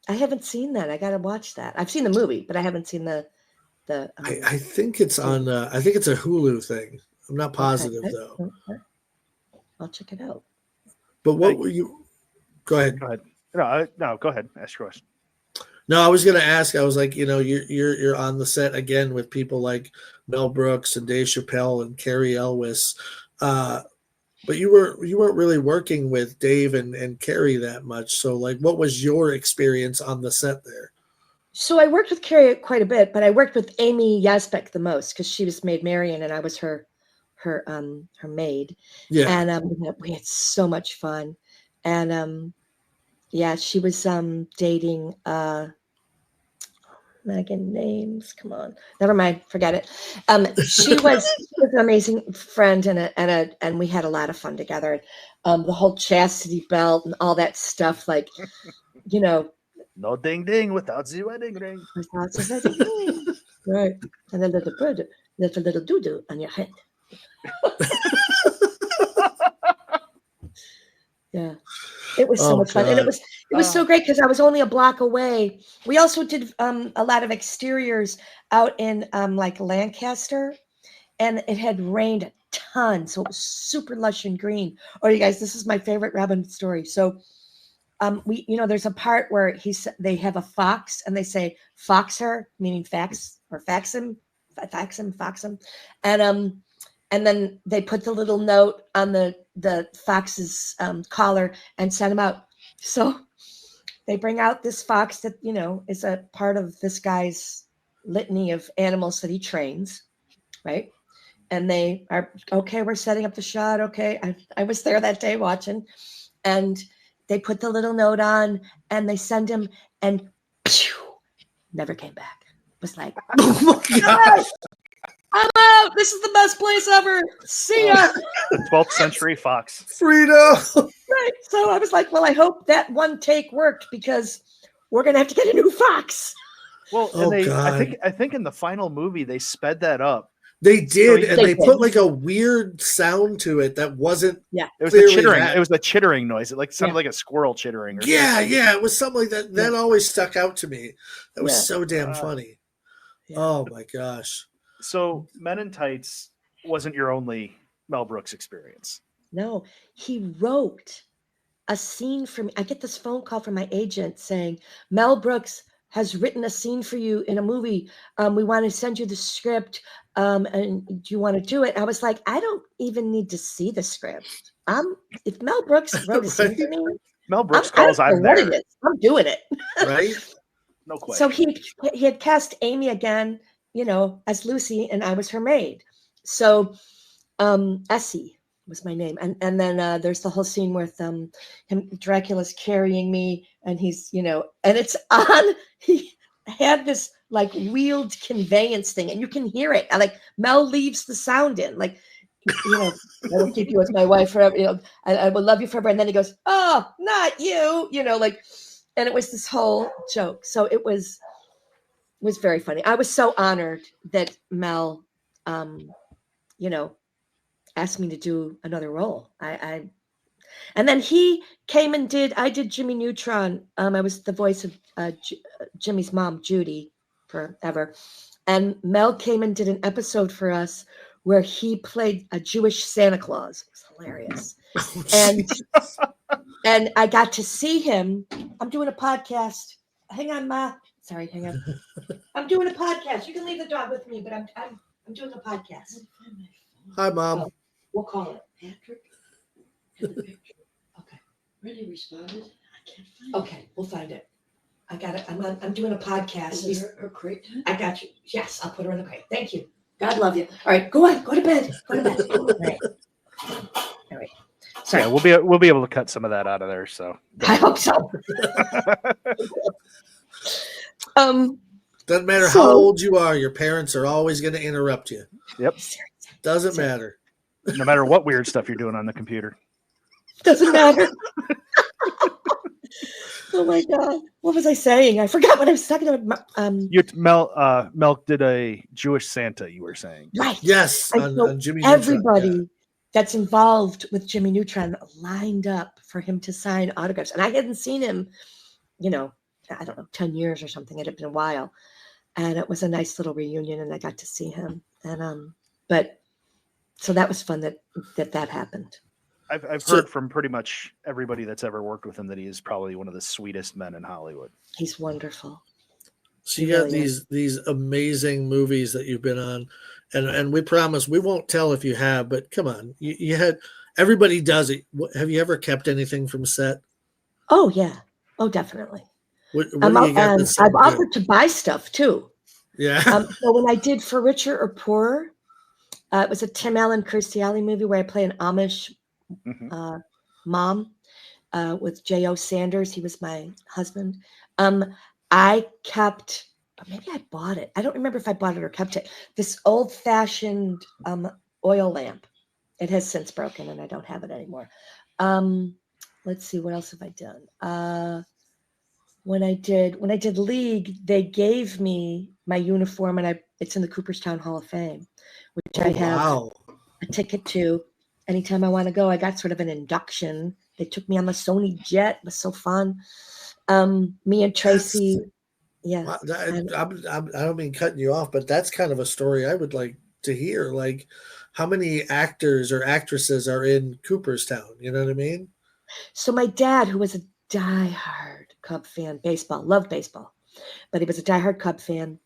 I haven't seen that. I gotta watch that. I've seen the movie, but I haven't seen the. I think it's on. I think it's a Hulu thing. I'm not positive though. I'll check it out. But what were you? Go ahead. Go ahead. No, go ahead. Ask your question. No, I was going to ask. I was like, you're on the set again with people like Mel Brooks and Dave Chappelle and Carrie Elwes, but you weren't really working with Dave and Carrie that much. So, like, what was your experience on the set there? So I worked with Carrie quite a bit, but I worked with Amy Yazbek the most because she was Maid Marian and I was her maid. Yeah, and we had so much fun, and yeah, she was dating Megan names. Come on, never mind, forget it. She was an amazing friend and we had a lot of fun together. The whole chastity belt and all that stuff, like no ding ding without the wedding ring. Without the wedding ring. Right, and a little doo doo on your head. Yeah, it was so much fun, and it was so great because I was only a block away. We also did a lot of exteriors out in like Lancaster, and it had rained a ton, so it was super lush and green. Oh, you guys, this is my favorite Robin Hood story. So, there's a part where they have a fox, and they say "fox her," meaning fax or fax him, and then they put the little note on the fox's collar and send him out. So they bring out this fox that, is a part of this guy's litany of animals that he trains, right? And they are, okay, we're setting up the shot. Okay, I was there that day watching. And they put the little note on and they send him and never came back. It was like, oh my gosh. I'm out. This is the best place ever. See ya. The 12th century fox. Freedom. Right. So I was like, well, I hope that one take worked because we're gonna have to get a new fox. Well, I think in the final movie they sped that up. They did, and they put did. like a weird sound to it that wasn't. Yeah, it was the chittering. It was the chittering noise. It sounded like a squirrel chittering. Yeah, it was something like that. That always stuck out to me. That was so damn funny. Yeah. Oh my gosh. So, Men in Tights wasn't your only Mel Brooks experience. No, he wrote a scene for me. I get this phone call from my agent saying, Mel Brooks has written a scene for you in a movie. We want to send you the script. And do you want to do it? I was like, I don't even need to see the script. If Mel Brooks wrote a scene for me, Mel Brooks calls, I'm there. I'm doing it. Right? No question. So he had cast Amy again, as Lucy, and I was her maid. So Essie was my name. And then there's the whole scene with Dracula's carrying me, and he's, and it's on, he had this like wheeled conveyance thing, and you can hear it. Like Mel leaves the sound in, like, I will keep you as my wife forever, I will love you forever. And then he goes, oh, not you, and it was this whole joke. So it was very funny. I was so honored that Mel, asked me to do another role. And then he came and I did Jimmy Neutron. I was the voice of Jimmy's mom, Judy, forever. And Mel came and did an episode for us where he played a Jewish Santa Claus. It was hilarious. And I got to see him. I'm doing a podcast. Hang on, Ma. Sorry, hang on. I'm doing a podcast. You can leave the dog with me, but I'm doing a podcast. Hi, Mom. Oh, we'll call it. Patrick, to the picture. Okay. Really responded. I can't find it. Okay, we'll find it. I got it. I'm doing a podcast. Is her crate? I got you. Yes, I'll put her in the crate. Thank you. God love you. All right, go on. Go to bed. Go to bed. All right. All right. Sorry. Yeah, we'll be able to cut some of that out of there. So I hope so. Doesn't matter how old you are, your parents are always going to interrupt you. Yep. Doesn't matter. No matter what weird stuff you're doing on the computer. Doesn't matter. Oh my God. What was I saying? I forgot what I was talking about. Mel did a Jewish Santa, you were saying. Right. Yes. On Jimmy Neutron, everybody that's involved with Jimmy Neutron lined up for him to sign autographs. And I hadn't seen him, I don't know, 10 years or something. It had been a while. And it was a nice little reunion and I got to see him. And so that was fun that happened. I've heard from pretty much everybody that's ever worked with him that he is probably one of the sweetest men in Hollywood. He's wonderful. So you got these amazing movies that you've been on, and we promise we won't tell if you have, but come on, you had, everybody does it. Have you ever kept anything from set? Oh yeah. Oh, definitely. What do you got and I've offered to buy stuff too. Yeah. So when I did For Richer or Poorer, it was a Tim Allen, Kirstie Alley movie where I play an Amish mom with J.O. Sanders. He was my husband. I kept, or maybe I bought it. I don't remember if I bought it or kept it. This old-fashioned oil lamp. It has since broken and I don't have it anymore. Let's see, what else have I done? When I did League, they gave me my uniform and it's in the Cooperstown Hall of Fame, which I have a ticket to. Anytime I want to go, I got sort of an induction. They took me on the Sony jet. It was so fun. Me and Tracy. Yeah. I don't mean cutting you off, but that's kind of a story I would like to hear. Like, how many actors or actresses are in Cooperstown? You know what I mean? So my dad, who was a diehard Cub fan, loved baseball, but he was a diehard Cub fan.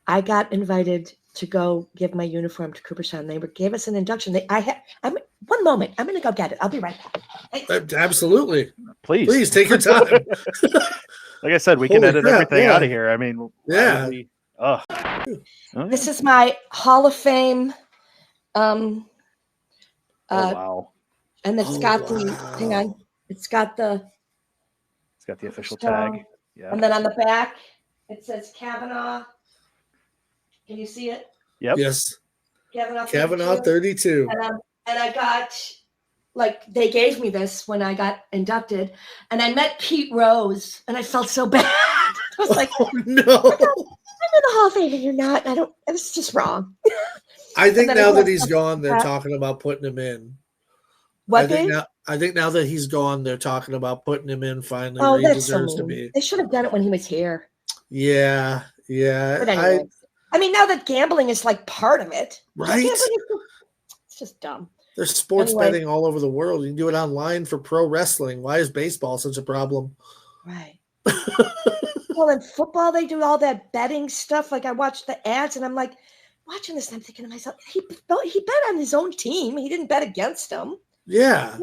I got invited to go give my uniform to Cooperstown. They gave us an induction. One moment. I'm going to go get it. I'll be right back. Absolutely. Please take your time. Like I said, we can edit everything out of here. I mean, This is my Hall of Fame. Wow. And it's got the, hang on. It's got the official tag. Yeah. And then on the back, it says Cavanaugh. Can you see it? Yep. Yes. Cavanaugh 32. And I got, they gave me this when I got inducted, and I met Pete Rose, and I felt so bad. I was like, oh, no. I'm in the Hall of Fame, and you're not. It was just wrong. I think now that he's gone, they're talking about putting him in. What? I think now that he's gone, they're talking about putting him in finally. Oh, where he that's deserves so to be. They should have done it when he was here. Yeah. But anyway, I mean, now that gambling is part of it, right? It's just dumb. There's sports betting all over the world. You can do it online for pro wrestling. Why is baseball such a problem? Right. Well, in football, they do all that betting stuff. I watched the ads, and I'm watching this, and I'm thinking to myself, he bet on his own team. He didn't bet against them. Yeah.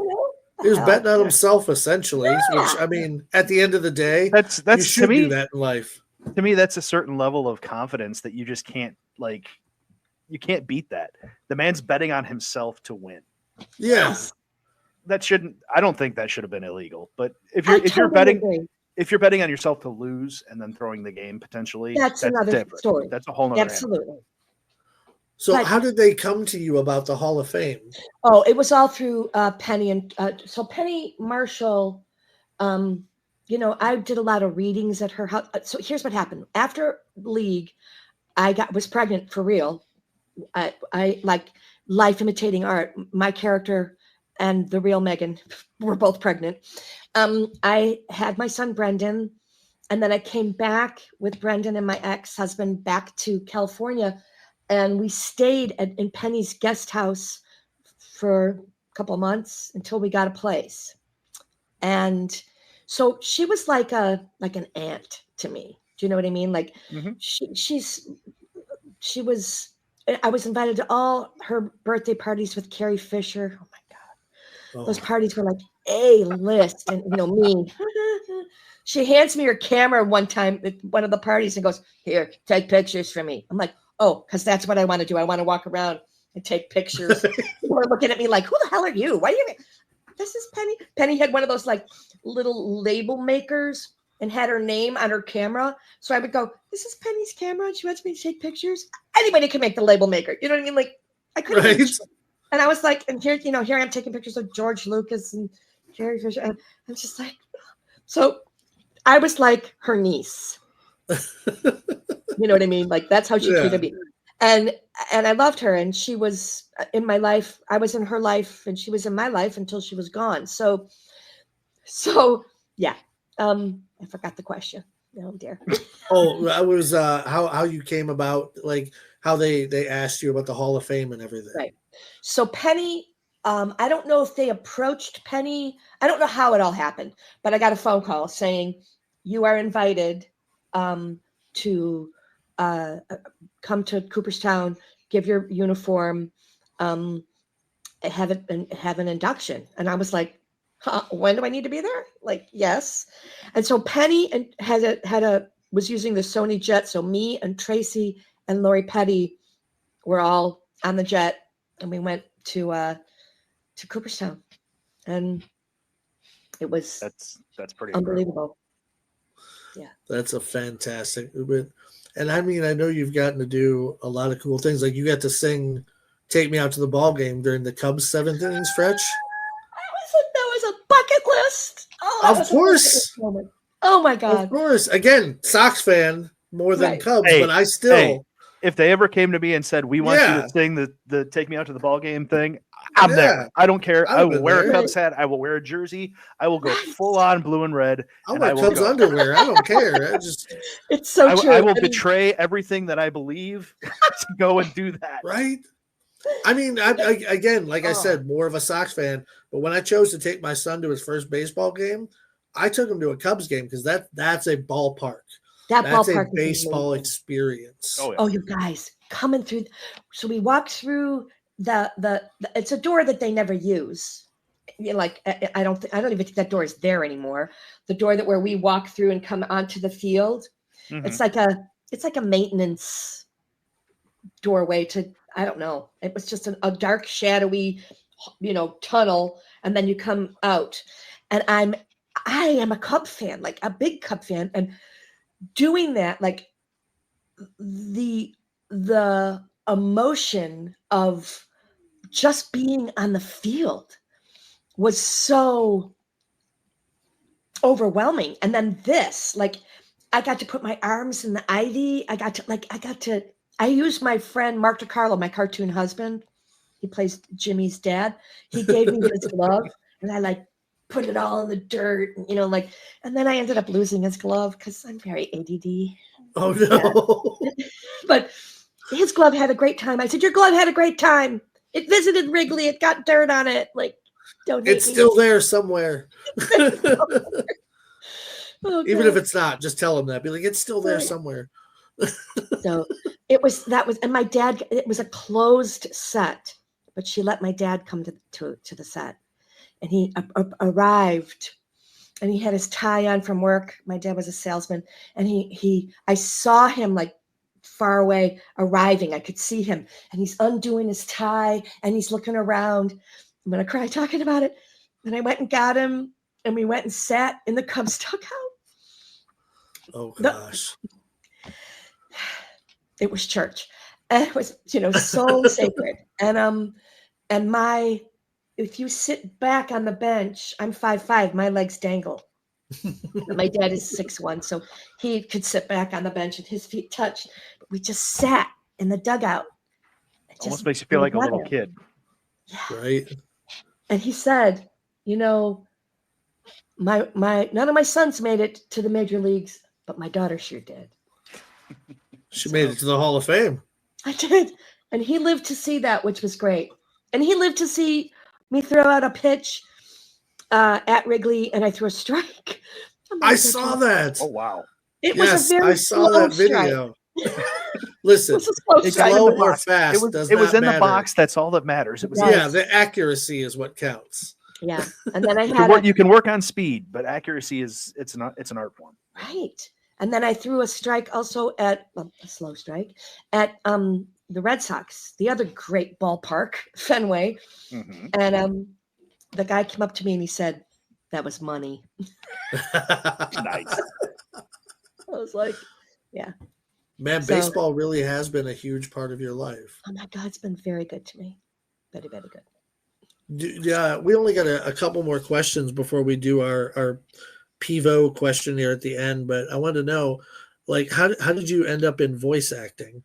He was betting on himself, essentially. Yeah. Which, I mean, at the end of the day, that's you should do that in life. To me, that's a certain level of confidence that you just can't you can't beat that. The man's betting on himself to win. Yes. I don't think that should have been illegal. But if you're betting on yourself to lose and then throwing the game potentially, that's another different. story. That's a whole nother Absolutely. animal. So how did they come to you about the Hall of Fame? Oh, it was all through Penny. And so Penny Marshall, I did a lot of readings at her house. So here's what happened. After League, I was pregnant for real. I like Life Imitating Art. My character and the real Megan were both pregnant. I had my son, Brendan, and then I came back with Brendan and my ex-husband back to California. And we stayed in Penny's guest house for a couple of months until we got a place. And so she was like an aunt to me. Do you know what I mean? I was invited to all her birthday parties with Carrie Fisher. Oh my God. Those parties were A-list. And me, She hands me her camera one time at one of the parties and goes, "Here, take pictures for me." I'm like, "Oh, because that's what I want to do. I want to walk around and take pictures." People are looking at me like, "Who the hell are you? Why are you?" This is Penny. Penny had one of those like little label makers and had her name on her camera. So I would go, "This is Penny's camera, and she wants me to take pictures." Anybody can make the label maker. You know what I mean? Like I couldn't. Right. And I was like, and here, here I am taking pictures of George Lucas and Jerry Fisher. And I'm just like, so I was like her niece. You know what I mean? Like that's how she treated me. And I loved her, and she was in my life. I was in her life, and she was in my life until she was gone. So yeah. I forgot the question. Oh dear. Oh, I was how you came about, like how they asked you about the Hall of Fame and everything. Right. So Penny, I don't know if they approached Penny. I don't know how it all happened, but I got a phone call saying you are invited to come to Cooperstown, give your uniform, have an induction. And I was like, when do I need to be there? Like, yes. And so Penny was using the Sony jet. So me and Tracy and Lori Petty were all on the jet, and we went to Cooperstown, and it was that's pretty unbelievable. Incredible. Yeah, that's a fantastic. And I mean, I know you've gotten to do a lot of cool things. Like you got to sing "Take Me Out to the Ball Game" during the Cubs 7th inning stretch. That was a bucket list. Of course. Oh my God. Of course. Again, Sox fan more than Cubs, but I still. Hey, if they ever came to me and said, "We want you to sing the Take Me Out to the Ball Game" thing, I'm there. I don't care. I will wear a Cubs hat. I will wear a jersey. I will go full on blue and red. I'll wear Cubs underwear. I don't care. It's so true. I will betray everything that I believe to go and do that. Right. I mean, again, like I said, more of a Sox fan. But when I chose to take my son to his first baseball game, I took him to a Cubs game because that's a ballpark. That's a baseball experience. Oh, you guys coming through. So we walked through the it's a door that they never use. Like I don't even think that door is there anymore. The door where we walk through and come onto the field. Mm-hmm. It's like a maintenance doorway to, I don't know. It was just a dark, shadowy, tunnel, and then you come out. And I am a Cub fan, like a big Cub fan, and doing that, like the emotion of just being on the field was so overwhelming. And then this, like, I got to put my arms in the ivy. I used my friend Mark DiCarlo, my cartoon husband. He plays Jimmy's dad. He gave me his glove, and I put it all in the dirt, and then I ended up losing his glove because I'm very ADD. Oh no. But his glove had a great time. I said, "Your glove had a great time. It visited Wrigley. It got dirt on it. Like, don't hate me." It's still there somewhere. Oh, even if it's not, just tell him that. Be like, it's still there somewhere. So and my dad, it was a closed set, but she let my dad come to the set, and he arrived, and he had his tie on from work. My dad was a salesman, and I saw him like far away arriving. I could see him, and he's undoing his tie, and he's looking around. I'm gonna cry talking about it. And I went and got him, and we went and sat in the Cubs dugout. Oh gosh. It was church, and it was, so sacred. And if you sit back on the bench, I'm 5'5", my legs dangle. My dad is 6'1", so he could sit back on the bench and his feet touched. But we just sat in the dugout. Almost makes you feel like a little kid. Yeah. Right. And he said, my none of my sons made it to the major leagues, but my daughter sure did. She made it to the Hall of Fame. I did. And he lived to see that, which was great. And he lived to see me throw out a pitch at Wrigley, and I threw a strike. I saw that. Oh, wow. It was a very slow that video. Listen, it's slow or fast. It was in the box. That's all that matters. It was the accuracy is what counts. Yeah. And then I You had can, you can work on speed, but accuracy is it's an art form. right. And then I threw a strike also at a slow strike at the Red Sox, the other great ballpark, Fenway. Mm-hmm. And the guy came up to me and he said, "That was money." Nice. I was like, yeah. Man, So- baseball really has been a huge part of your life. Oh my God, it's been very good to me. Very, very good. Yeah, we only got a couple more questions before we do our Pivo question here at the end, but I want to know, like, how did you end up in voice acting?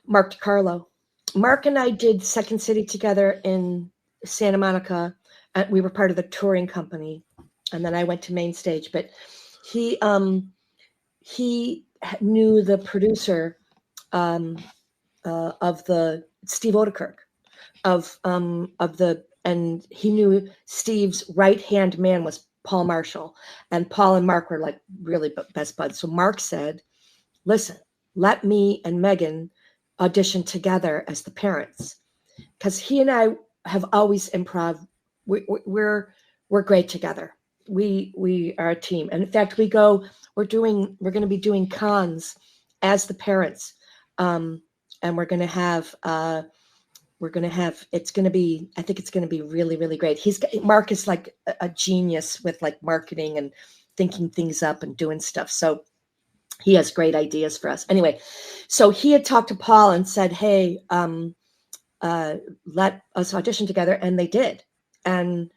Mark DiCarlo. Mark and I did Second City together in Santa Monica. We were part of the touring company, and then I went to main stage. But he knew the producer of the Steve Odekirk of the, and he knew Steve's right hand man was Paul Marshall, and Paul and Mark were like really best buds. So Mark said, "Listen, let me and Megan audition together as the parents," because he and I have always improv. We're great together. We are a team, and in fact, we're going to be doing cons as the parents, and we're going to have it's going to be, I think it's going to be really, really great. Mark is like a genius with like marketing and thinking things up and doing stuff. So he has great ideas for us. Anyway, so he had talked to Paul and said, "Hey, let us audition together." And they did. And,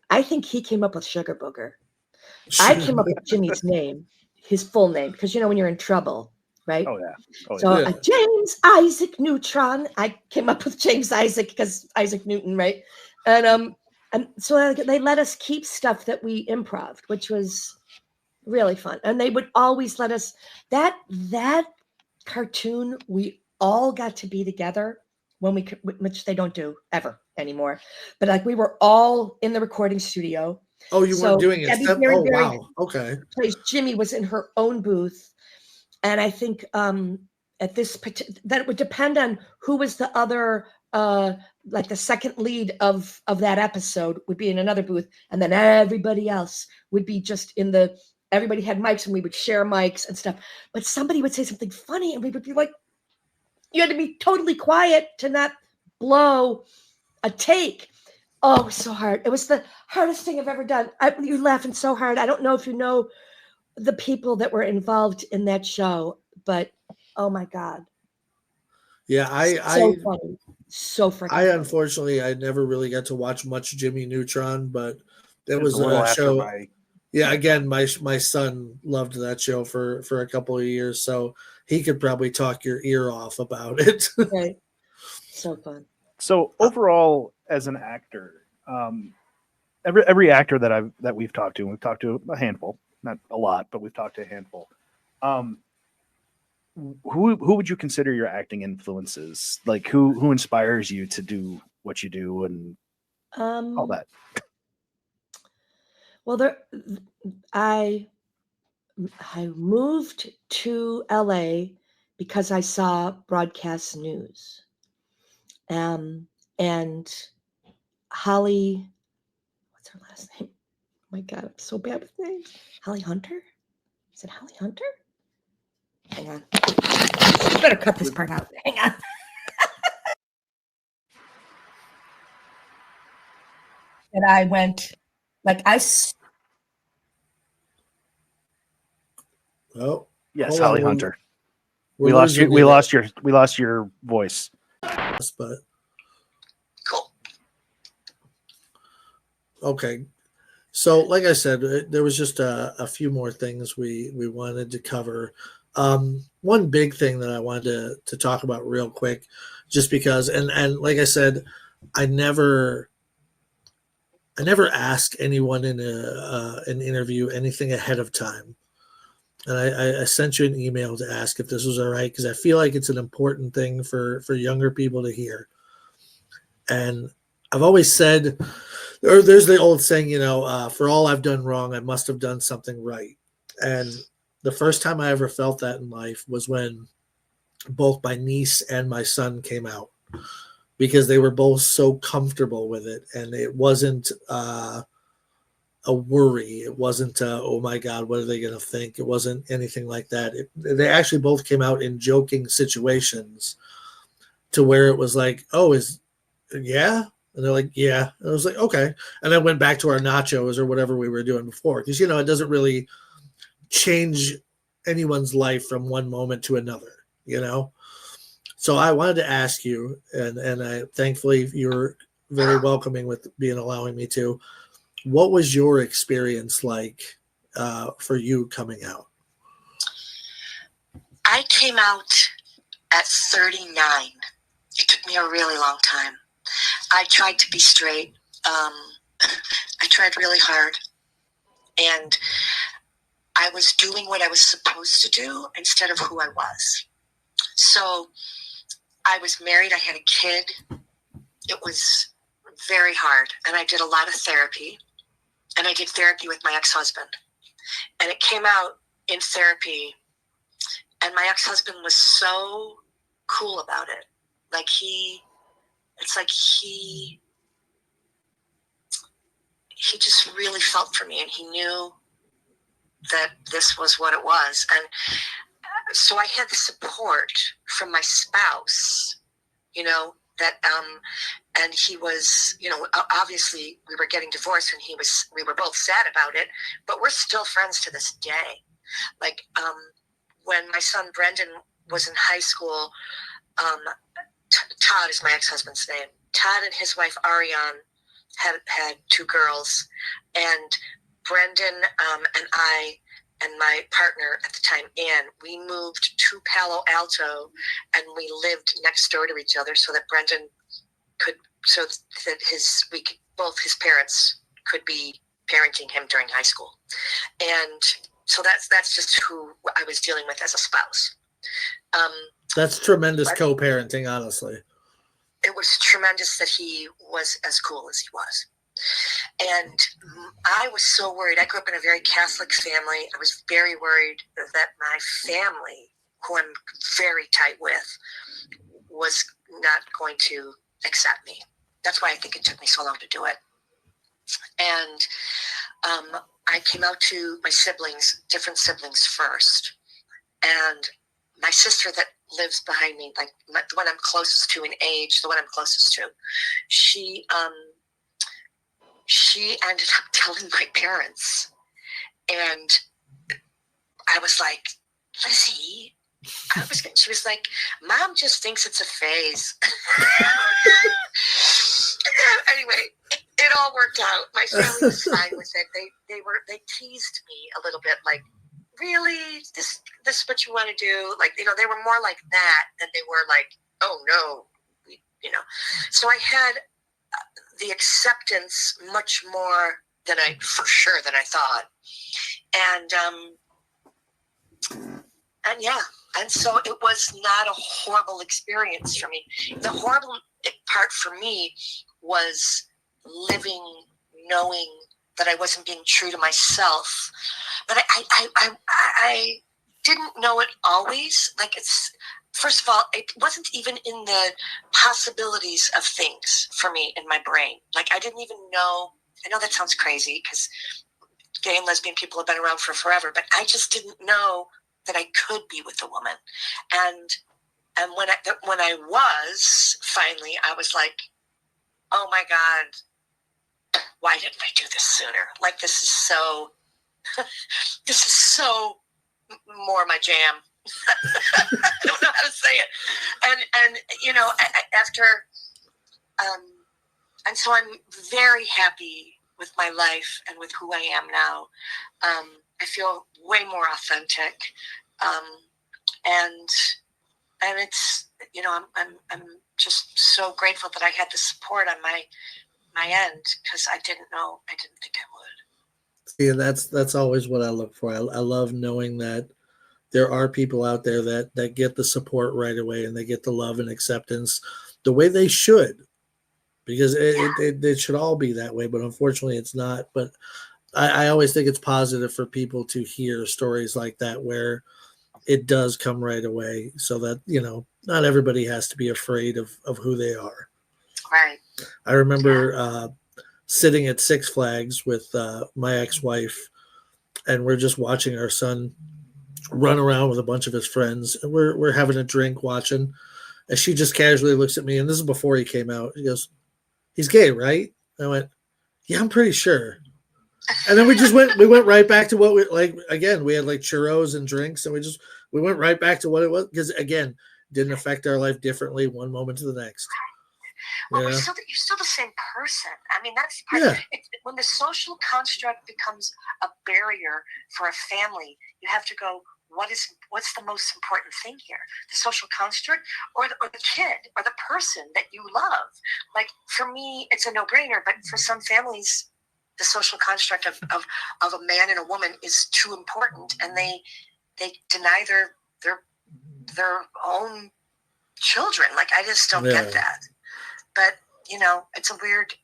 I think he came up with Sugar Booger. I came up with Jimmy's name, his full name, because, when you're in trouble, right? Oh yeah. So yeah. James Isaac Neutron. I came up with James Isaac because Isaac Newton, right? And so they let us keep stuff that we improv'd, which was really fun. And they would always let us that cartoon. We all got to be together when we could, which they don't do ever anymore. But like we were all in the recording studio. Oh, you weren't doing it. Debbie Wow. Okay. Jimmy was in her own booth. And I think at this that it would depend on who was the other, like the second lead of that episode would be in another booth, and then everybody else would be just everybody had mics, and we would share mics and stuff. But somebody would say something funny, and we would be like, you had to be totally quiet to not blow a take. Oh, it was so hard. It was the hardest thing I've ever done. You're laughing so hard. I don't know if you know the people that were involved in that show, but oh my God. Yeah, so funny. So freaking funny. Unfortunately, I never really got to watch much Jimmy Neutron, but there was a show. Yeah, again, my son loved that show for a couple of years, so he could probably talk your ear off about it. Right. So fun. So overall, as an actor, every actor that we've talked to, and we've talked to a handful, not a lot, but we've talked to a handful. Who would you consider your acting influences? Like who inspires you to do what you do and all that? Well, I moved to LA because I saw broadcast news. And Holly, what's her last name? Oh my God, I'm so bad with names. Holly Hunter? Is it Holly Hunter? Hang on. You better cut this part out. Hang on. And I went, like, Oh, yes, Holly Hunter. We lost you. We lost your voice. But okay. So, like I said, there was just a few more things we wanted to cover. One big thing that I wanted to talk about real quick, just because, and like I said, I never ask anyone in an interview anything ahead of time. And I sent you an email to ask if this was all right, because I feel like it's an important thing for younger people to hear. And I've always said, there's the old saying, for all I've done wrong, I must have done something right. And the first time I ever felt that in life was when both my niece and my son came out. because they were both so comfortable with it, and it wasn't a worry. It wasn't, oh my God, what are they going to think? It wasn't anything like that. They actually both came out in joking situations to where it was like, oh, yeah? And they're like, yeah. And I was like, okay. And then went back to our nachos or whatever we were doing before. Because, it doesn't really change anyone's life from one moment to another. So I wanted to ask you, and I thankfully you're very welcoming with allowing me to. What was your experience like for you coming out? I came out at 39. It took me a really long time. I tried to be straight. I tried really hard. And I was doing what I was supposed to do instead of who I was. So I was married. I had a kid. It was very hard. And I did a lot of therapy. And I did therapy with my ex-husband. And it came out in therapy. And my ex-husband was so cool about it. It's like he just really felt for me, and he knew that this was what it was. And so I had the support from my spouse, that, and he was, obviously we were getting divorced, and we were both sad about it, but we're still friends to this day. When my son Brendan was in high school, Todd is my ex-husband's name. Todd and his wife Ariane had 2 girls, and Brendan and I and my partner at the time, Ann, we moved to Palo Alto, and we lived next door to each other so that Brendan both his parents could be parenting him during high school. And so that's just who I was dealing with as a spouse. That's tremendous co-parenting, honestly. It was tremendous that he was as cool as he was. And I was so worried. I grew up in a very Catholic family. I was very worried that my family, who I'm very tight with, was not going to accept me. That's why I think it took me so long to do it. And I came out to my siblings, different siblings first. And my sister that lives behind me, the one I'm closest to in age, the one I'm closest to, she ended up telling my parents. And I was like, Lizzie, she was like, Mom just thinks it's a phase. Anyway, it all worked out. My family was fine with it. They teased me a little bit, like, really, this is what you want to do? They were more like that than they were like, oh no, So I had the acceptance much more than I thought. And yeah, and so it was not a horrible experience for me. The horrible part for me was living, knowing that I wasn't being true to myself. But I didn't know it always. First of all, it wasn't even in the possibilities of things for me in my brain. I didn't even know. I know that sounds crazy because gay and lesbian people have been around for forever, but I just didn't know that I could be with a woman. And when I was finally, I was like, oh my God, why didn't I do this sooner? This is so more my jam. I don't know how to say it. And after, and so I'm very happy with my life and with who I am now. I feel way more authentic. And it's, I'm just so grateful that I had the support on my end, because I didn't think I would. Yeah, that's always what I look for. I love knowing that there are people out there that get the support right away, and they get the love and acceptance the way they should, because it should all be that way. But unfortunately, it's not. But I always think it's positive for people to hear stories like that where it does come right away, so that not everybody has to be afraid of who they are. Right. I remember sitting at Six Flags with my ex-wife, and we're just watching our son run around with a bunch of his friends, and we're having a drink watching, and she just casually looks at me, and this is before he came out. She goes, "He's gay, right?" I went, "Yeah, I'm pretty sure." And then we went right back to what we like. Again, we had like churros and drinks, and we went right back to what it was, because again, didn't affect our life differently one moment to the next. Well, you're still the same person. I mean, that's part. Yeah. When the social construct becomes a barrier for a family, you have to go, what's the most important thing here? The social construct or the kid or the person that you love? Like, for me, it's a no-brainer, but for some families, the social construct of a man and a woman is too important, and they deny their own children. Like, I just don't get that. But it's weird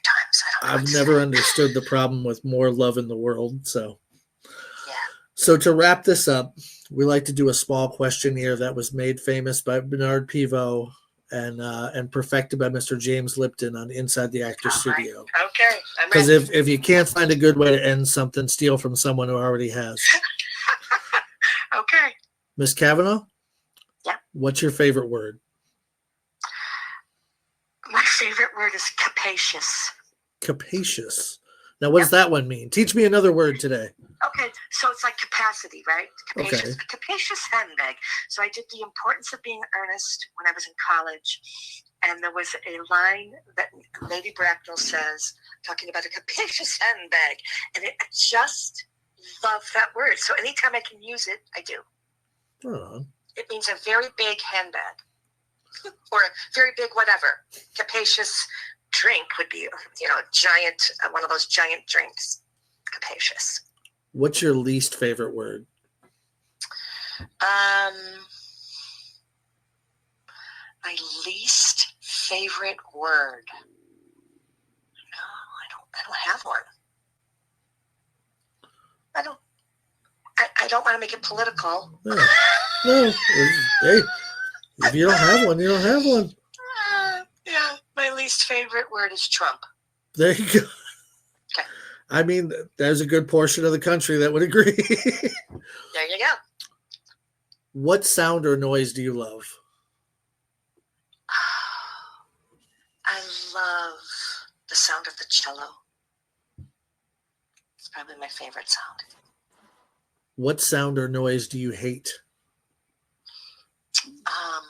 times. I've never understood the problem with more love in the world. So, yeah. So to wrap this up, we like to do a small questionnaire that was made famous by Bernard Pivot and perfected by Mr. James Lipton on Inside the Actors Studio. Right. Okay. Because if you can't find a good way to end something, steal from someone who already has. Okay. Miss Cavanagh? Yeah. What's your favorite word? My favorite word is capacious. Capacious. Now, what does that one mean? Teach me another word today. Okay, so it's like capacity, right? Capacious. Okay. A capacious handbag. So I did The Importance of Being Earnest when I was in college. And there was a line that Lady Bracknell says, talking about a capacious handbag. And I just love that word. So anytime I can use it, I do. Oh. It means a very big handbag. Or a very big whatever. Capacious drink would be, giant, one of those giant drinks. Capacious. What's your least favorite word? My least favorite word. No, I don't have one. I don't want to make it political. No. Hey, if you don't have one, you don't have one. Yeah, my least favorite word is Trump. There you go. Okay. I mean, there's a good portion of the country that would agree. There you go. What sound or noise do you love? I love the sound of the cello. It's probably my favorite sound. What sound or noise do you hate? I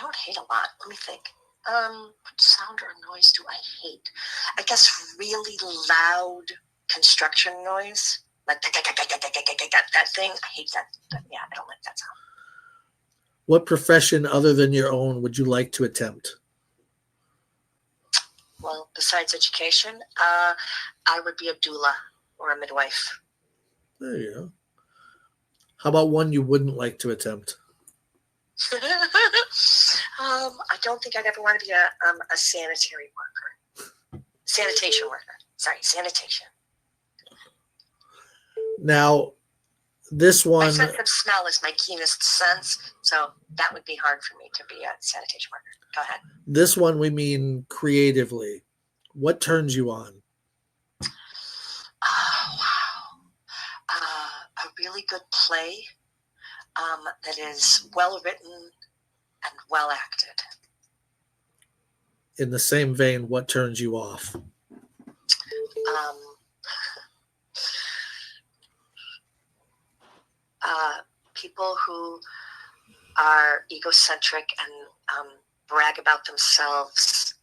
don't hate a lot. Let me think. What sound or noise do I hate? I guess really loud construction noise. Like that thing. I hate that. Yeah, I don't like that sound. What profession other than your own would you like to attempt? Well, besides education, I would be a doula or a midwife. There you go. How about one you wouldn't like to attempt? I don't think I'd ever want to be a sanitary worker. Sanitation worker. Sorry, sanitation. Now, this one... My sense of smell is my keenest sense, so that would be hard for me to be a sanitation worker. Go ahead. This one we mean creatively. What turns you on? Oh, wow. A really good play that is well written and well acted. In the same vein, what turns you off? People who are egocentric and brag about themselves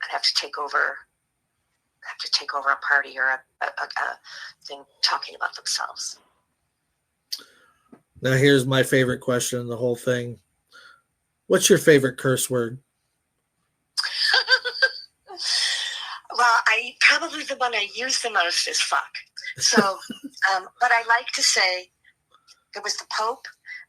and have to take over a party or a thing talking about themselves. Now, here's my favorite question in the whole thing. What's your favorite curse word? Well, probably the one I use the most is fuck. So, but I like to say there was the Pope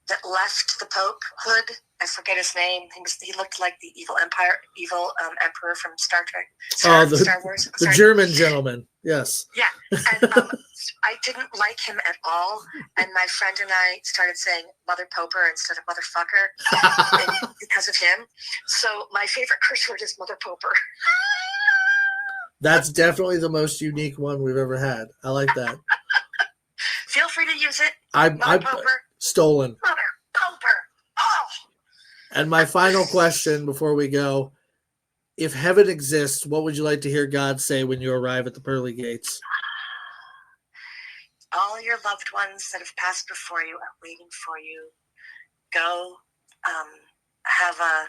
that left the Popehood. I forget his name. He looked like the evil emperor from Star Trek. Star Wars. The German gentleman. Yes. Yeah. And I didn't like him at all, and my friend and I started saying Mother Poper instead of motherfucker because of him. So my favorite curse word is Mother Poper. That's definitely the most unique one we've ever had. I like that. Feel free to use it. I'm Poper. stolen. Mother Poper. Oh. And my final question before we go, if heaven exists, what would you like to hear God say when you arrive at the pearly gates? All your loved ones that have passed before you are waiting for you. Go have a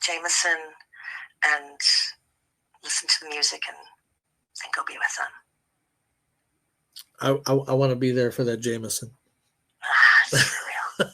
Jameson and listen to the music and go be with them. I want to be there for that Jameson. It's real.